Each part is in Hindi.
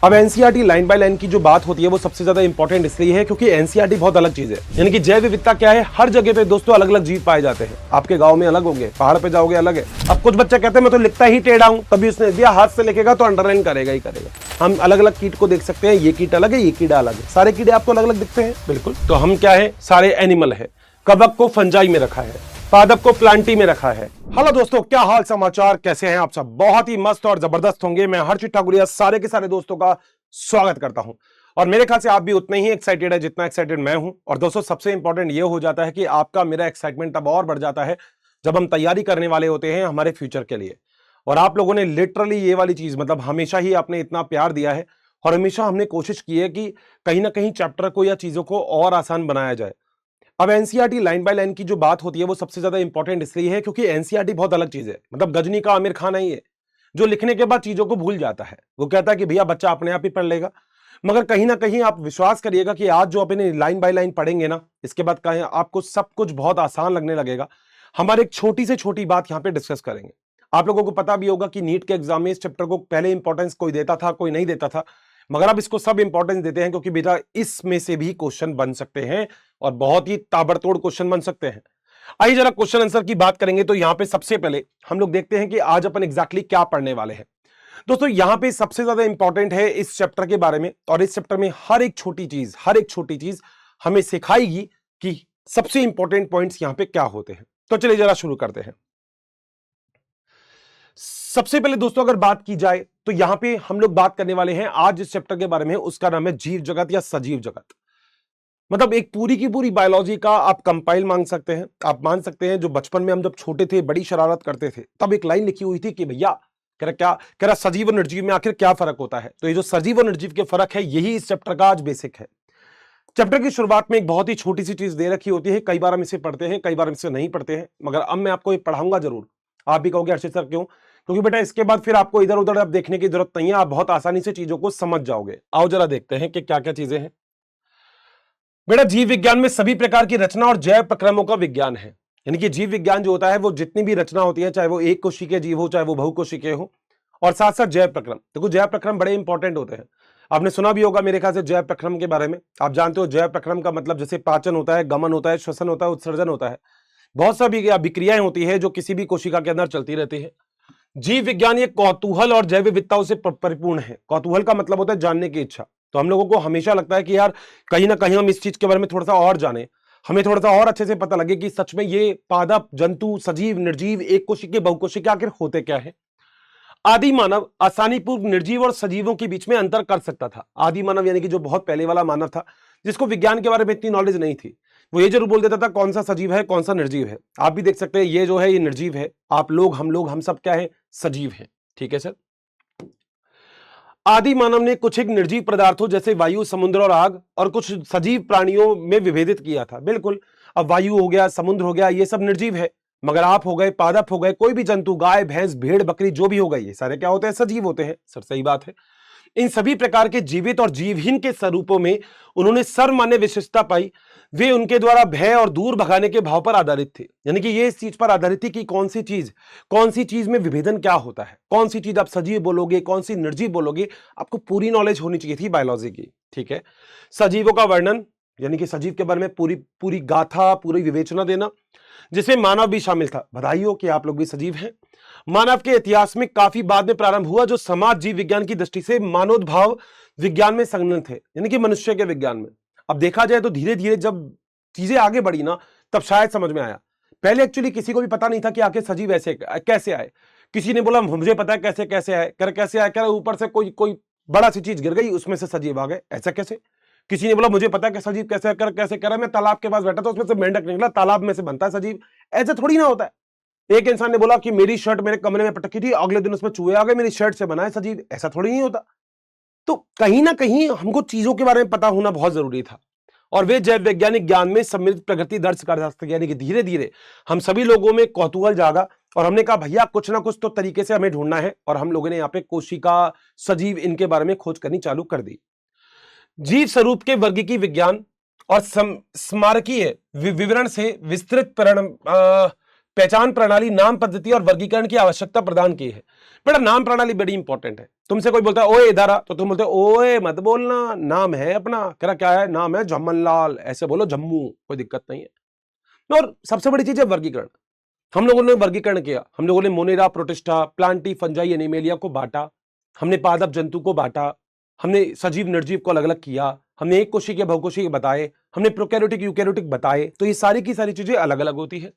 अब एनसीईआरटी लाइन बाय लाइन की जो बात होती है वो सबसे ज्यादा इंपॉर्टेंट इसलिए है क्योंकि एनसीईआरटी बहुत अलग चीज है। यानी कि जैव विविधता क्या है, हर जगह पे दोस्तों अलग अलग जीव पाए जाते हैं। आपके गांव में अलग होंगे, पहाड़ पे जाओगे अलग है। अब कुछ बच्चे कहते हैं मैं तो लिखता ही टेढ़ा हूं, कभी उसने दिया हाथ से लिखेगा तो अंडरलाइन करेगा ही करेगा। हम अलग अलग कीट को देख सकते हैं, ये कीट अलग है, ये कीड़ा अलग है। सारे कीड़े आपको अलग अलग दिखते हैं, बिल्कुल। तो हम क्या है, सारे एनिमल है। कवक को फंजाई में रखा है, पादप को प्लांटी में रखा है। हेलो दोस्तों, क्या हाल समाचार, कैसे हैं आप सब? बहुत ही मस्त और जबरदस्त होंगे। मैं हर्षित ठाकुरिया सारे के सारे दोस्तों का स्वागत करता हूं और मेरे ख्याल से आप भी उतने ही एक्साइटेड है जितना एक्साइटेड मैं हूं। और दोस्तों सबसे इंपॉर्टेंट ये हो जाता है कि आपका मेरा एक्साइटमेंट तब और बढ़ जाता है जब हम तैयारी करने वाले होते हैं हमारे फ्यूचर के लिए। और आप लोगों ने लिटरली ये वाली चीज, मतलब हमेशा ही आपने इतना प्यार दिया है और हमेशा हमने कोशिश की है कि कहीं ना कहीं चैप्टर को या चीजों को और आसान बनाया जाए। अब एनसीईआरटी लाइन बाय लाइन की जो बात होती है वो सबसे ज्यादा इंपॉर्टेंट इसलिए है क्योंकि एनसीईआरटी बहुत अलग चीज है। मतलब गजनी का आमिर खान नहीं है जो लिखने के बाद चीजों को भूल जाता है। वो कहता है कि भैया बच्चा अपने आप ही पढ़ लेगा। मगर कहीं ना कहीं आप विश्वास करिएगा कि आज जो अपने लाइन बाय लाइन पढ़ेंगे ना, इसके बाद कहीं आपको सब कुछ बहुत आसान लगने लगेगा। हमारे एक छोटी से छोटी बात यहाँ पे डिस्कस करेंगे। आप लोगों को पता भी होगा कि नीट के एग्जाम में इस चैप्टर को पहले इंपॉर्टेंस कोई देता था, कोई नहीं देता था, मगर अब इसको सब इंपॉर्टेंस देते हैं क्योंकि बेटा इसमें से भी क्वेश्चन बन सकते हैं और बहुत ही ताबड़तोड़ क्वेश्चन बन सकते हैं। आइए जरा क्वेश्चन आंसर की बात करेंगे। तो यहां पे सबसे पहले हम लोग देखते हैं कि आज अपन एग्जैक्टली क्या पढ़ने वाले हैं। दोस्तों यहां पे सबसे ज्यादा इंपॉर्टेंट है इस चैप्टर के बारे में, और इस चैप्टर में हर एक छोटी चीज हमें सिखाएगी कि सबसे इंपॉर्टेंट पॉइंट्स यहां पे क्या होते हैं। तो चलिए जरा शुरू करते हैं। सबसे पहले दोस्तों अगर बात की जाए तो यहां पे हम लोग बात करने वाले हैं आज इस चैप्टर के बारे में, उसका नाम है जीव जगत या सजीव जगत। मतलब एक पूरी की पूरी बायोलॉजी का आप कंपाइल मांग सकते हैं। आप मान सकते हैं जो बचपन में हम जब छोटे थे बड़ी शरारत करते थे, तब एक लाइन लिखी हुई थी कि भैया कह रहा सजीव और निर्जीव में आखिर क्या फर्क होता है। तो ये जो सजीव और निर्जीव के फर्क है यही इस चैप्टर का आज बेसिक है। चैप्टर की शुरुआत में एक बहुत ही छोटी सी चीज दे रखी होती है। कई बार हम इसे पढ़ते हैं, कई बार हम इसे नहीं पढ़ते हैं, मगर अब मैं आपको ये पढ़ाऊंगा जरूर। आप भी कहोगे अर्षित सर क्यों? क्योंकि बेटा इसके बाद फिर आपको इधर उधर अब देखने की जरूरत नहीं है, आप बहुत आसानी से चीजों को समझ जाओगे। आओ जरा देखते हैं कि क्या क्या चीजें हैं। बेटा जीव विज्ञान में सभी प्रकार की रचना और जैव प्रक्रमों का विज्ञान है। यानी कि जीव विज्ञान जो होता है वो जितनी भी रचना होती है, चाहे वो एक कोशिकीय जीव हो चाहे वो बहुकोशिकीय हो, और साथ साथ जैव प्रक्रम। देखो जैव प्रक्रम बड़े इंपॉर्टेंट होते हैं। आपने सुना भी होगा मेरे ख्याल से जैव प्रक्रम के बारे में। आप जानते हो जैव प्रक्रम का मतलब जैसे पाचन होता है, गमन होता है, श्वसन होता है, उत्सर्जन होता है, बहुत सारी अभिक्रियाएं होती है जो किसी भी कोशिका के अंदर चलती रहती है। जीव विज्ञान ये कौतूहल और जैव विविधताओं से परिपूर्ण है। कौतूहल का मतलब होता है जानने की इच्छा। तो हम लोगों को हमेशा लगता है कि यार कहीं ना कहीं हम इस चीज के बारे में थोड़ा सा और जाने, हमें थोड़ा सा और अच्छे से पता लगे कि सच में ये पादप, जंतु, सजीव, निर्जीव, एक कोशिकीय, बहुकोशिकीय आखिर होते क्या है। आदि मानव आसानी पूर्वक निर्जीव और सजीवों के बीच में अंतर कर सकता था। आदि मानव यानी कि जो बहुत पहले वाला मानव था, जिसको विज्ञान के बारे में इतनी नॉलेज नहीं थी, वो ये जरूर बोल देता था कौन सा सजीव है कौन सा निर्जीव है। आप भी देख सकते हैं ये जो है ये निर्जीव है, आप लोग हम सब क्या है, सजीव हैं। ठीक है सर। आदि मानव ने कुछ एक निर्जीव पदार्थों जैसे वायु, समुद्र और आग, और कुछ सजीव प्राणियों में विभेदित किया था। बिल्कुल, अब वायु हो गया, समुद्र हो गया, ये सब निर्जीव है, मगर आप हो गए, पादप हो गए, कोई भी जंतु, गाय, भैंस, भेड़, बकरी जो भी हो गई, ये सारे क्या होते हैं, सजीव होते हैं। सर सही बात है। इन सभी प्रकार के जीवित और जीवहीन के स्वरूपों में उन्होंने सर्वमान्य विशिष्टता पाई। वे उनके द्वारा भय और दूर भगाने के भाव पर आधारित थे। यानी कि ये इस चीज पर आधारित थी कि कौन सी चीज में विभेदन क्या होता है, कौन सी चीज आप सजीव बोलोगे, कौन सी निर्जीव बोलोगे, आपको पूरी नॉलेज होनी चाहिए थी बायोलॉजी की। ठीक है। सजीवों का वर्णन, यानी कि सजीव के बारे में पूरी पूरी गाथा, पूरी विवेचना देना, जिसमें मानव भी शामिल था। बधाई हो कि आप लोग भी सजीव हैं। मानव के इतिहास में काफी बाद में प्रारंभ हुआ जो समाज जीव विज्ञान की दृष्टि से मानवोद्भाव विज्ञान में संलग्न थे, यानी कि मनुष्य के विज्ञान में। अब देखा जाए तो धीरे धीरे जब चीजें आगे बढ़ी ना, तब शायद समझ में आया। पहले एक्चुअली किसी को भी पता नहीं था कि आखिर सजीव ऐसे कैसे आए। किसी ने बोला मुझे पता है कैसे कैसे आए, कैसे आए, कह ऊपर से कोई कोई बड़ा सी चीज गिर गई, उसमें से सजीव आ गए, ऐसा कैसे। किसी ने बोला मुझे पता है कि सजीव कैसे कैसे कह रहा है, मैं तालाब के पास बैठा था, उसमें से मेंढक निकला, तालाब में से बनता है सजीव। ऐसे थोड़ी ना होता है। एक इंसान ने बोला कि मेरी शर्ट मेरे कमरे में पटकी थी, अगले दिन उसमें चूहे आ गए, मेरी शर्ट से बना है सजीव, ऐसा थोड़ी नहीं होता। तो कहीं ना कहीं हमको चीजों के बारे में पता होना बहुत जरूरी था, और वे जैव वैज्ञानिक ज्ञान में सम्मिलित प्रगति दर्ज कर सकते। यानी कि धीरे धीरे हम सभी लोगों में कौतूहल जागा और हमने कहा भैया कुछ ना कुछ तो तरीके से हमें ढूंढना है, और हम लोगों ने यहाँ पे कोशिका, सजीव, इनके बारे में खोज करनी चालू कर दी। जीव स्वरूप के वर्गीकी विज्ञान और स्मारकीय विवरण से विस्तृत पहचान प्रणाली, नाम पद्धति और वर्गीकरण की आवश्यकता प्रदान की है। बेटा नाम प्रणाली बड़ी इंपॉर्टेंट है। तुमसे कोई बोलता है ओए इधर आ, तो तुम बोलते हो ओए मत बोलना, नाम है अपना, कह रहा क्या है, नाम है जम्मन लाल, ऐसे बोलो जम्मू, कोई दिक्कत नहीं है। और सबसे बड़ी चीज है वर्गीकरण। हम लोगों ने वर्गीकरण किया, हम लोगों ने Monera, protista, Plantae, fungi, animalia को बांटा, हमने पादप जंतु को बांटा, हमने सजीव निर्जीव को अलग अलग किया, हमने एक कोशिकीय बहुकोशिकीय बताए, हमने प्रोकैरियोटिक यूकैरियोटिक बताए। तो ये सारी की सारी चीजें अलग अलग होती है।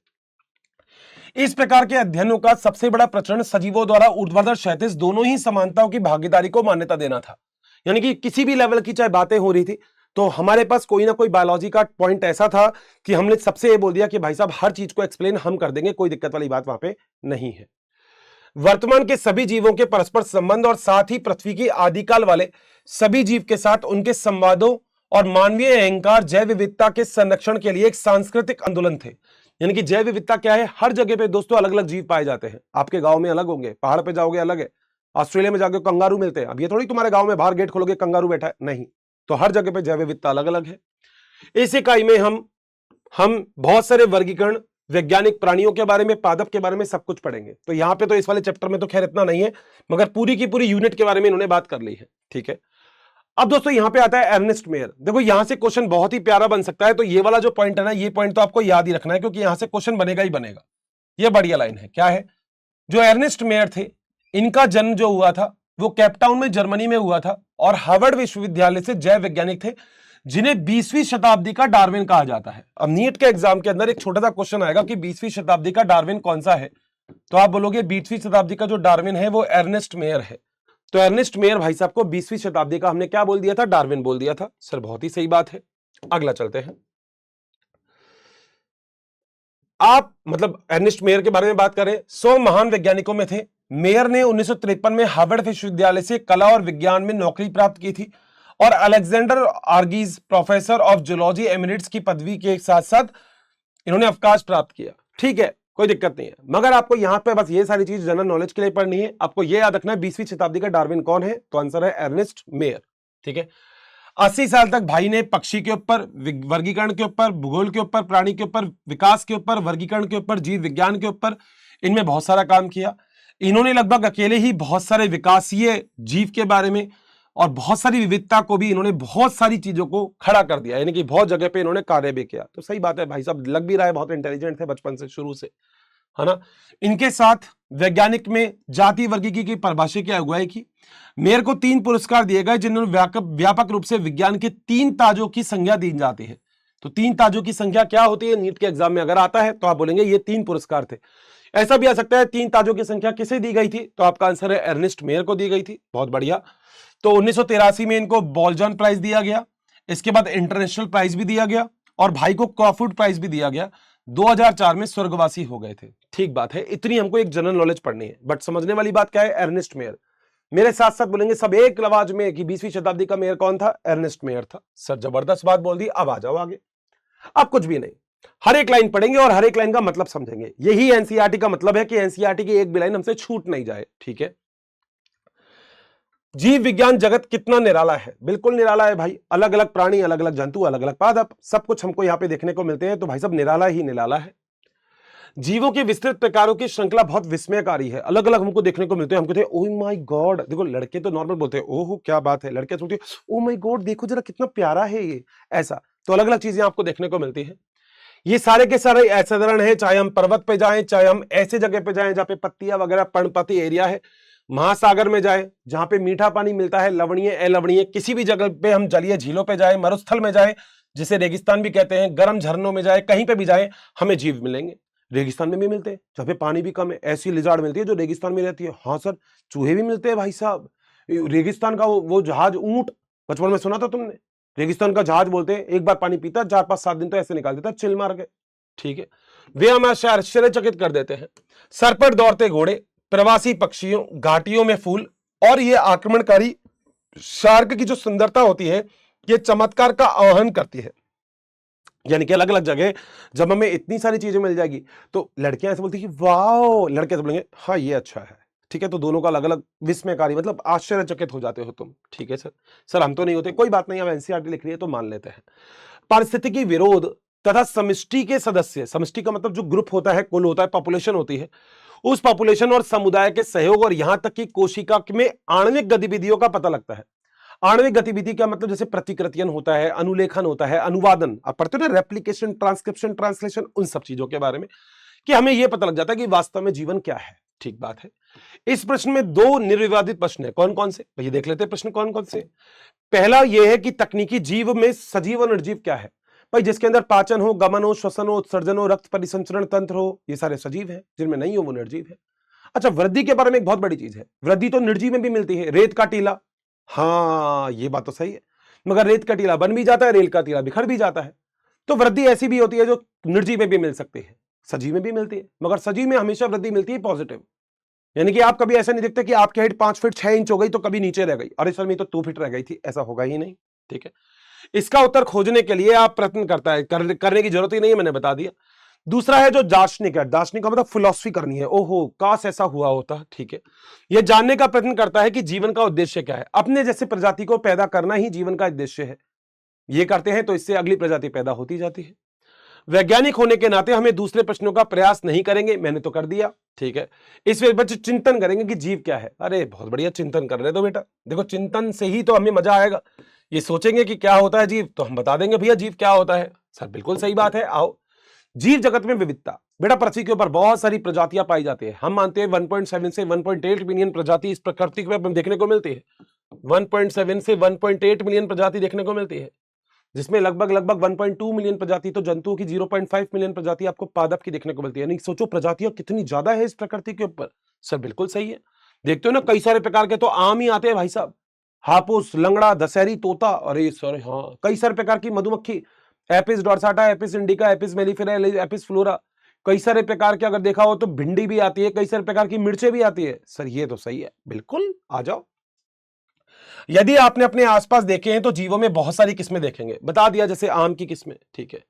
इस प्रकार के अध्ययनों का सबसे बड़ा प्रचलन सजीवों द्वारा ऊर्ध्वाधर क्षैतिज दोनों ही समानताओं की भागीदारी को मान्यता देना था। यानी कि किसी भी लेवल की चाहे बातें हो रही थी तो हमारे पास कोई ना कोई बायोलॉजी का पॉइंट ऐसा था कि हमने सबसे ये बोल दिया कि भाई साहब हर चीज को एक्सप्लेन हम कर देंगे, कोई दिक्कत वाली बात वहां पे नहीं है। वर्तमान के सभी जीवों के परस्पर संबंध और साथ ही पृथ्वी की आदिकाल वाले सभी जीव के साथ उनके संवादों और मानवीय अहंकार जैव विविधता के संरक्षण के लिए एक सांस्कृतिक आंदोलन थे। यानी कि जैव विविधता क्या है, हर जगह पे दोस्तों अलग अलग जीव पाए जाते हैं। आपके गांव में अलग होंगे, पहाड़ पे जाओगे अलग है, ऑस्ट्रेलिया में जाके कंगारू मिलते हैं। अब ये थोड़ी तुम्हारे गांव में बाहर गेट खोलोगे कंगारू बैठा है, नहीं। तो हर जगह पे जैव विविधता अलग अलग है। इस इकाई में हम बहुत सारे वर्गीकरण, वैज्ञानिक प्राणियों के बारे में, पादप के बारे में सब कुछ पढ़ेंगे। तो यहां पे तो इस वाले चैप्टर में तो खैर इतना नहीं है, मगर पूरी की पूरी यूनिट के बारे में इन्होंने बात कर ली है। ठीक है, अब दोस्तों यहां पे आता है अर्नेस्ट मेयर। देखो यहां से क्वेश्चन बहुत ही प्यारा बन सकता है। तो ये वाला जो पॉइंट है ना, ये पॉइंट तो आपको याद ही रखना है, क्योंकि यहां से क्वेश्चन बनेगा ही बनेगा। ये बढ़िया लाइन है। क्या है? जो अर्नेस्ट मेयर थे, इनका जन्म जो हुआ था वो केपटाउन में जर्मनी में हुआ था, और हार्वर्ड विश्वविद्यालय से जैव वैज्ञानिक थे जिन्हें 20वीं शताब्दी का डार्विन कहा जाता है। अब नीट के एग्जाम के अंदर एक छोटा सा क्वेश्चन आएगा कि 20वीं शताब्दी का डार्विन कौन सा है, तो आप बोलोगे 20वीं शताब्दी का जो डार्विन है वो अर्नेस्ट मेयर है। तो अर्नेस्ट मेयर भाई साहब को 20वीं शताब्दी का हमने क्या बोल दिया था, डार्विन बोल दिया था। सर बहुत ही सही बात है। अगला चलते हैं। आप मतलब अर्नेस्ट मेयर के बारे में बात करें, 100 महान वैज्ञानिकों में थे। मेयर ने 1953 में हार्वर्ड विश्वविद्यालय से कला और विज्ञान में नौकरी प्राप्त की थी, और अलेक्जेंडर आर्गीज प्रोफेसर ऑफ जूलॉजी एमिरेट्स की पदवी के साथ साथ इन्होंने अवकाश प्राप्त किया। ठीक है, कोई दिक्कत नहीं है, मगर आपको यहां पे बस ये सारी चीज जनरल नॉलेज के लिए पढ़नी है। आपको ये याद रखना है 20वीं शताब्दी का डार्विन कौन है, तो आंसर है अर्नेस्ट मेयर। ठीक है, 80 साल तक भाई ने पक्षी के ऊपर, वर्गीकरण के ऊपर, भूगोल के ऊपर, प्राणी के ऊपर, विकास के ऊपर, वर्गीकरण के ऊपर, जीव विज्ञान के ऊपर, इनमें बहुत सारा काम किया। इन्होंने लगभग अकेले ही बहुत सारे विकासीय जीव के बारे में और बहुत सारी विविधता को भी, इन्होंने बहुत सारी चीजों को खड़ा कर दिया, यानी कि बहुत जगह पे इन्होंने कार्य भी किया। तो सही बात है भाई साहब, लग भी रहा है बहुत इंटेलिजेंट थे बचपन से, शुरू से, है ना। इनके साथ वैज्ञानिक में जाति वर्गीकी की परिभाषा की अगुवाई की। मेयर को 3 पुरस्कार दिए गए जिन्होंने व्यापक रूप से विज्ञान के 3 ताजों की संज्ञा दी जाती है। तो 3 ताजों की संख्या क्या होती है, नीट के एग्जाम में अगर आता है तो आप बोलेंगे ये 3 पुरस्कार थे। ऐसा भी आ सकता है 3 ताजों की संख्या किसे दी गई थी, तो आपका आंसर है अर्नेस्ट मेयर को दी गई थी। बहुत बढ़िया। तो 1983 में इनको बॉलजॉन प्राइज दिया गया, इसके बाद इंटरनेशनल प्राइज भी दिया गया, और भाई को क्रॉफोर्ड प्राइज भी दिया गया। 2004 में स्वर्गवासी हो गए थे। ठीक बात है, इतनी हमको एक जनरल नॉलेज पढ़नी है, बट समझने वाली बात क्या है, अर्नेस्ट मेयर। मेरे साथ साथ बोलेंगे सब एक लवाज में कि 20वीं शताब्दी का मेयर कौन था, अर्नेस्ट मेयर था। सर जबरदस्त बात बोल दी। अब आ जाओ आगे। अब कुछ भी नहीं, हर एक लाइन पढ़ेंगे और हर एक लाइन का मतलब समझेंगे। यही एनसीईआरटी का मतलब है कि एनसीईआरटी की एक भी लाइन हमसे छूट नहीं जाए। ठीक है, जीव विज्ञान जगत कितना निराला है, बिल्कुल निराला है भाई। अलग अलग प्राणी, अलग अलग जंतु, अलग अलग पादप, सब कुछ हमको यहां पे देखने को मिलते हैं। तो भाई साहब निराला ही निराला है। जीवों के विस्तृत प्रकारों की श्रृंखला बहुत विस्मयकारी है, अलग अलग हमको देखने को मिलते हैं। हम कहते हैं ओह माय गॉड, देखो लड़के तो नॉर्मल बोलते हैं ओह क्या बात है, लड़के सोचते हैं ओह माय गॉड देखो जरा कितना प्यारा है ये, ऐसा। तो अलग अलग चीजें आपको देखने को मिलती है। ये सारे के सारे असाधारण है, चाहे हम पर्वत पे जाएं, चाहे हम ऐसे जगह पे जाएं जहां पे पत्तियां वगैरह पर्णपाती एरिया है, महासागर में जाए जहां पे मीठा पानी मिलता है, लवणीय अलवणीय, किसी भी जगह पे हम जलीय झीलों पे जाए, मरुस्थल में जाए जिसे रेगिस्तान भी कहते हैं, गर्म झरनों में जाए, कहीं पे भी जाए हमें जीव मिलेंगे। रेगिस्तान में भी मिलते हैं जहां पे पानी भी कम है, ऐसी लिजार्ड मिलती है जो रेगिस्तान में रहती है। हाँ सर, चूहे भी मिलते हैं भाई साहब। रेगिस्तान का वो जहाज ऊंट, बचपन में सुना था तुमने, रेगिस्तान का जहाज बोलते हैं, एक बार पानी पीता 4-5-7 दिन तो ऐसे निकाल देता चिल मार के। ठीक है, वे हमें आश्चर्यचकित कर देते हैं। सर पर दौड़ते घोड़े, प्रवासी पक्षियों, घाटियों में फूल, और ये आक्रमणकारी शार्क की जो सुंदरता होती है ये चमत्कार का आह्वान करती है। यानी कि अलग अलग जगह जब हमें इतनी सारी चीजें मिल जाएगी तो लड़कियां ऐसे बोलती है कि वाओ, लड़के तो बोलेंगे हाँ ये अच्छा है। ठीक है, तो दोनों का अलग अलग विस्मयकारी, मतलब आश्चर्यचकित हो जाते हो तुम। ठीक है सर, सर हम तो नहीं होते, कोई बात नहीं, अब एनसीईआरटी लिख रही है तो मान लेते हैं। पारिस्थितिकी विरोध तथा समष्टि के सदस्य, समष्टि का मतलब जो ग्रुप होता है, कुल होता है, पॉपुलेशन होती है, उस पॉपुलेशन और समुदाय के सहयोग और यहां तक कि कोशिका में आणविक गतिविधियों का पता लगता है। आणविक गतिविधि का मतलब जैसे प्रतिकृतियन होता है, अनुलेखन होता है, अनुवादन आप पढ़ते हो ना, रेप्लिकेशन, ट्रांसक्रिप्शन, ट्रांसलेशन, उन सब चीजों के बारे में कि हमें यह पता लग जाता है कि वास्तव में जीवन क्या है। ठीक बात है। इस प्रश्न में दो निर्विवादित प्रश्न है। कौन कौन से, ये देख लेते हैं प्रश्न कौन कौन से। पहला यह है कि तकनीकी जीव में सजीव और निर्जीव क्या है। भाई जिसके अंदर पाचन हो, गमन हो, श्वसन हो, उत्सर्जन हो, रक्त परिसंचरण तंत्र हो, ये सारे सजीव हैं। जिनमें नहीं हो वो निर्जीव है। अच्छा, वृद्धि के बारे में एक बहुत बड़ी चीज है, वृद्धि तो निर्जीव में भी मिलती है। रेत का टीला, हाँ ये बात तो सही है, मगर रेत का टीला बन भी जाता है, रेल का टीला बिखर भी जाता है। तो वृद्धि ऐसी भी होती है जो निर्जीव में भी मिल सकती है, सजीव में भी मिलती है, मगर सजीव में हमेशा वृद्धि मिलती है पॉजिटिव। यानी कि आप कभी ऐसा नहीं देखते कि आपकी हाइट 5 फीट 6 इंच हो गई तो कभी नीचे रह गई, अरे सर मैं तो 2 फीट रह गई थी, ऐसा होगा ही नहीं। ठीक है, इसका उत्तर खोजने के लिए आप प्रयत्न करने की जरूरत ही नहीं है, मैंने बता दिया। दूसरा है जो दार्शनिक है, दार्शनिक का मतलब फिलॉसफी करनी है, ओहो काश ऐसा हुआ होता। ठीक है, यह जानने का प्रयत्न करता है कि जीवन का उद्देश्य क्या है। अपने जैसे प्रजाति को पैदा करना ही जीवन का उद्देश्य है। ये करते हैं तो इससे अगली प्रजाति पैदा होती जाती है। वैज्ञानिक होने के नाते हमें दूसरे प्रश्नों का प्रयास नहीं करेंगे, मैंने तो कर दिया। ठीक है, इस वे बच्चे चिंतन करेंगे कि जीव क्या है। अरे बहुत बढ़िया, चिंतन कर रहे तो बेटा, देखो चिंतन से ही तो हमें मजा आएगा। ये सोचेंगे कि क्या होता है जीव, तो हम बता देंगे भैया जीव क्या होता है। सर बिल्कुल सही बात है। आओ, जीव जगत में विविधता, बेटा पृथ्वी के ऊपर बहुत सारी प्रजातियां पाई जाती है। हम मानते हैं 1.7 से 1.8 मिलियन प्रजाति इस प्रकृति में देखने को मिलती है। 1.7 से 1.8 मिलियन प्रजाति देखने को मिलती है, जिसमें लगभग 1.2 मिलियन प्रजाति तो जंतुओं की, 0.5 मिलियन प्रजाति आपको पादप की देखने को मिलती है। यानी सोचो प्रजातियां कितनी ज्यादा है इस प्रकृति के ऊपर। सर बिल्कुल सही है। देखते हो ना कई सारे प्रकार के तो आम ही आते हैं भाई साहब, हापुस, लंगड़ा, दशहरी तोता, अरे सर हाँ कई सारे प्रकार की मधुमक्खी, Apis डोर्साटा, Apis indica, Apis mellifera, Apis flora, कई सारे प्रकार के अगर देखा हो तो भिंडी भी आती है, कई सारे प्रकार की मिर्चें भी आती है। सर ये तो सही है, बिल्कुल आ जाओ। यदि आपने अपने आसपास देखे हैं तो जीवों में बहुत सारी किस्में देखेंगे, बता दिया जैसे आम की किस्में। ठीक है,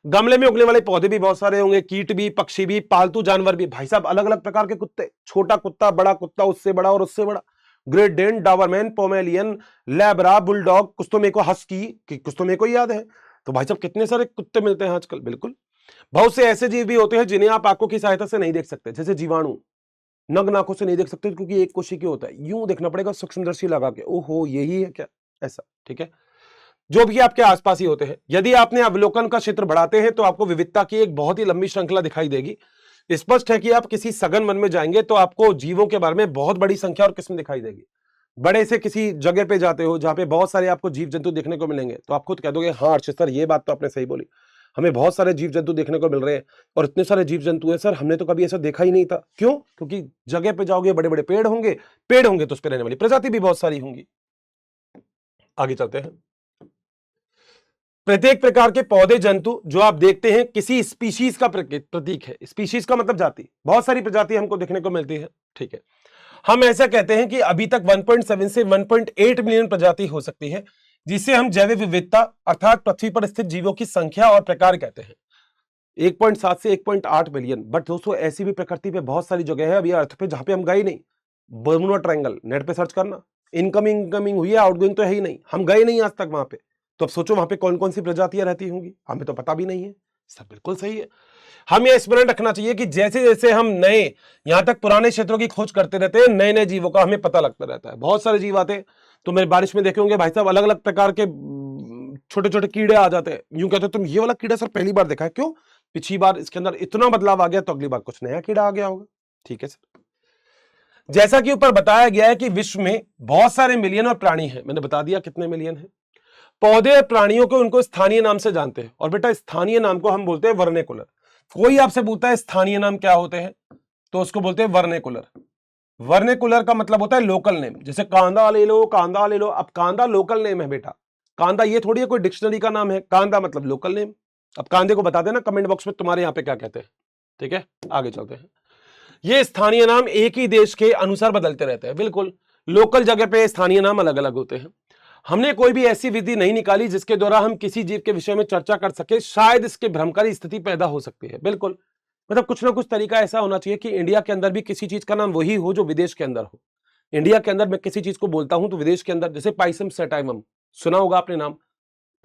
गमले में उगने वाले पौधे भी बहुत सारे होंगे, कीट भी, पक्षी भी, पालतू जानवर भी। भाई साहब अलग अलग प्रकार के कुत्ते, छोटा कुत्ता, बड़ा कुत्ता, उससे बड़ा और उससे बड़ा, great Dane, Doberman, pomeranian, Labra, bulldog, कुछ तो मेरे को हस्की, कुछ तो मेरे को याद है। तो भाई साहब कितने सारे कुत्ते मिलते हैं आजकल। बिल्कुल, बहुत से ऐसे जीव भी होते हैं जिन्हें आप आंखों की सहायता से नहीं देख सकते, जैसे जीवाणु नग्न आंखों से नहीं देख सकते क्योंकि एक कोशिकीय होता है, यूं देखना पड़ेगा सूक्ष्मदर्शी लगा के, ओहो यही है क्या, ऐसा। ठीक है, जो भी आपके आसपास ही होते हैं। यदि आपने अवलोकन का क्षेत्र बढ़ाते हैं तो आपको विविधता की एक बहुत ही लंबी श्रृंखला दिखाई देगी। स्पष्ट है कि आप किसी सघन वन में जाएंगे तो आपको जीवों के बारे में बहुत बड़ी संख्या और किस्म दिखाई देगी। बड़े से किसी जगह पे जाते हो जहां पे बहुत सारे आपको जीव जंतु देखने को मिलेंगे तो आप खुद कह दोगे हाँ अर्षित सर ये बात तो आपने सही बोली, हमें बहुत सारे जीव जंतु देखने को मिल रहे हैं और इतने सारे जीव जंतु हैं सर, हमने तो कभी ऐसा देखा ही नहीं था। क्यों? क्योंकि जगह पे जाओगे बड़े बड़े पेड़ होंगे, पेड़ होंगे तो उस पर रहने वाली प्रजाति भी बहुत सारी होंगी। आगे चलते हैं। प्रत्येक प्रकार के पौधे जंतु जो आप देखते हैं किसी स्पीशीज का प्रतीक है। स्पीशीज का मतलब जाति, बहुत सारी प्रजाति हमको देखने को मिलती है। ठीक है, हम ऐसा कहते हैं कि अभी तक 1.7 से 1.8 मिलियन प्रजाति हो सकती है, जिसे हम जैव विविधता अर्थात पृथ्वी पर स्थित जीवों की संख्या और प्रकार कहते हैं। 1.7 से 1.8 मिलियन। बट दोस्तों ऐसी भी प्रकृति पे बहुत सारी जगह है अभी अर्थ पे जहां पे हम गए नहीं। बर्मुडा ट्रायंगल नेट पे सर्च करना, इनकमिंग हुई है, आउटगोइंग तो है ही नहीं, हम गए नहीं आज तक वहां पे। तो अब सोचो वहां पे कौन कौन सी प्रजातियां रहती होंगी, हमें तो पता भी नहीं है। सब बिल्कुल सही है। हमें यह स्मरण रखना चाहिए कि जैसे जैसे हम नए यहां तक पुराने क्षेत्रों की खोज करते रहते हैं, नए नए जीवों का हमें पता लगता रहता है। बहुत सारे जीव आते हैं, तो मेरे बारिश में देखे होंगे भाई साहब अलग अलग प्रकार के छोटे छोटे कीड़े आ जाते हैं। यूं कहते हैं तुम ये वाला कीड़ा सर पहली बार देखा है, क्यों? पिछली बार इसके अंदर इतना बदलाव आ गया तो अगली बार कुछ नया कीड़ा आ गया होगा। ठीक है सर, जैसा कि ऊपर बताया गया है कि विश्व में बहुत सारे मिलियन और प्राणी हैं, मैंने बता दिया कितने मिलियन हैं। पौधे और प्राणियों को उनको स्थानीय नाम से जानते हैं, और बेटा स्थानीय नाम को हम बोलते हैं वर्नेकुलर। कोई आपसे पूछता है स्थानीय नाम क्या होते हैं तो उसको बोलते हैं वर्नेकुलर। वर्नेकुलर का मतलब होता है लोकल नेम। जैसे कांदा ले लो, कांदा ले लो, अब कांदा लोकल नेम है बेटा, कांदा ये थोड़ी है कोई डिक्शनरी का नाम है, कांदा मतलब लोकल नेम। अब कांदे को बता देना कमेंट बॉक्स में तुम्हारे यहाँ पे क्या कहते हैं। ठीक है, आगे चलते हैं। ये स्थानीय नाम एक ही देश के अनुसार बदलते रहते हैं। बिल्कुल, लोकल जगह पे स्थानीय नाम अलग अलग होते हैं। हमने कोई भी ऐसी विधि नहीं निकाली जिसके द्वारा हम किसी जीव के विषय में चर्चा कर सके, शायद इसके भ्रमकारी स्थिति पैदा हो सकती है। बिल्कुल, मतलब कुछ ना कुछ तरीका ऐसा होना चाहिए कि इंडिया के अंदर भी किसी चीज का नाम वही हो जो विदेश के अंदर हो। इंडिया के अंदर मैं किसी चीज को बोलता हूं तो विदेश के अंदर, जैसे पाइसम सेटाइमम सुना होगा आपने नाम,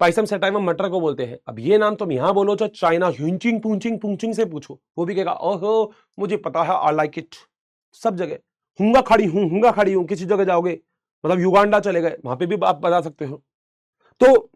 पाइसम सटाइवम मटर को बोलते हैं। अब ये नाम तुम यहां बोलो चाहे चाइना ह्यूचिंग पूचिंग पूचिंग से पूछो, वो भी कहेगा ओहो मुझे पता है, आई लाइक इट। सब जगह हुंगा खड़ी हूं, किसी जगह जाओगे मतलब युगांडा चले गए, वहां पे भी आप बता सकते हो। तो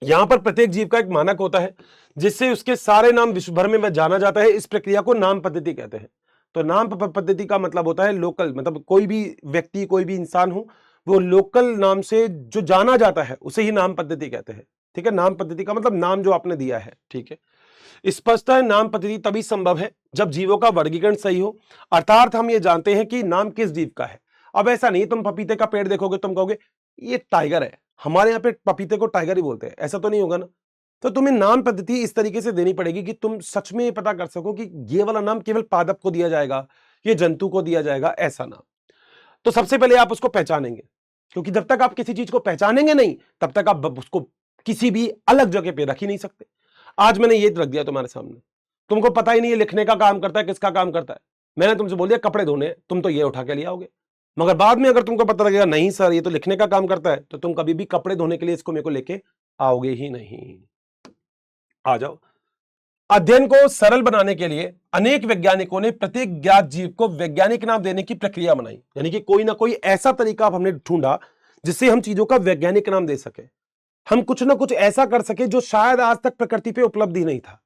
यहां पर प्रत्येक जीव का एक मानक होता है जिससे उसके सारे नाम विश्व भर में जाना जाता है। इस प्रक्रिया को नाम पद्धति कहते हैं। तो नाम पद्धति का मतलब होता है लोकल, मतलब कोई भी व्यक्ति कोई भी इंसान हो वो लोकल नाम से जो जाना जाता है उसे ही नाम पद्धति कहते हैं। ठीक है, नाम पद्धति का मतलब नाम जो आपने दिया है। ठीक है, स्पष्ट है नाम पद्धति तभी संभव है जब जीवों का वर्गीकरण सही हो, अर्थात हम ये जानते हैं कि नाम किस जीव का है। अब ऐसा नहीं तुम पपीते का पेड़ देखोगे तुम कहोगे ये टाइगर है, हमारे यहाँ पे पपीते को टाइगर ही बोलते हैं, ऐसा तो नहीं होगा ना। तो तुम्हें नाम पद्धति इस तरीके से देनी पड़ेगी कि तुम सच में ये पता कर सको कि ये वाला नाम केवल पादप को दिया जाएगा, ये जंतु को दिया जाएगा, ऐसा नाम। तो सबसे पहले आप उसको पहचानेंगे, क्योंकि जब तक आप किसी चीज को पहचानेंगे नहीं तब तक आप उसको किसी भी अलग जगह पे रख ही नहीं सकते। आज मैंने ये रख दिया तुम्हारे सामने, तुमको पता ही नहीं है लिखने का काम करता है किसका काम करता है। मैंने तुमसे बोल दिया कपड़े धोने, तुम तो ये उठा के ले आओगे, मगर बाद में अगर तुमको पता लगेगा नहीं सर ये तो लिखने का काम करता है, तो तुम कभी भी कपड़े धोने के लिए इसको मेरे को लेके आओगे ही नहीं। आ जाओ। अध्ययन को सरल बनाने के लिए अनेक वैज्ञानिकों ने प्रत्येक ज्ञात जीव को वैज्ञानिक नाम देने की प्रक्रिया बनाई, यानी कि कोई ना कोई ऐसा तरीका हमने ढूंढा जिससे हम चीजों का वैज्ञानिक नाम दे सके। हम कुछ ना कुछ ऐसा कर सके जो शायद आज तक प्रकृति पे उपलब्ध ही नहीं था।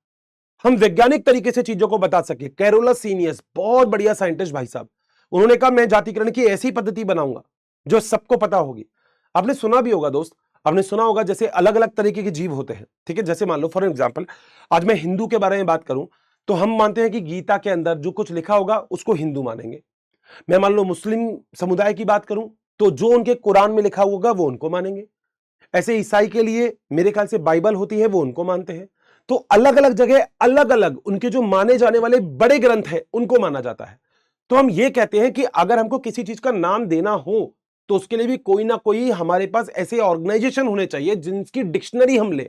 हम वैज्ञानिक तरीके से चीजों को बता सके। कैरोलस सीनियस बहुत बढ़िया साइंटिस्ट भाई साहब, उन्होंने कहा मैं जातिकरण की ऐसी पद्धति बनाऊंगा जो सबको पता होगी। आपने सुना भी होगा दोस्त, आपने सुना होगा जैसे अलग अलग तरीके के जीव होते हैं। ठीक है, जैसे मान लो फॉर एग्जांपल आज मैं हिंदू के बारे में बात करूं तो हम मानते हैं कि गीता के अंदर जो कुछ लिखा होगा उसको हिंदू मानेंगे। मैं मान लो मुस्लिम समुदाय की बात करूं तो जो उनके कुरान में लिखा होगा वो उनको मानेंगे। ऐसे ईसाई के लिए मेरे ख्याल से बाइबल होती है, वो उनको मानते हैं। तो अलग अलग जगह अलग अलग उनके जो माने जाने वाले बड़े ग्रंथ हैं उनको माना जाता है। तो हम ये कहते हैं कि अगर हमको किसी चीज का नाम देना हो तो उसके लिए भी कोई ना कोई हमारे पास ऐसे ऑर्गेनाइजेशन होने चाहिए जिनकी डिक्शनरी हम ले,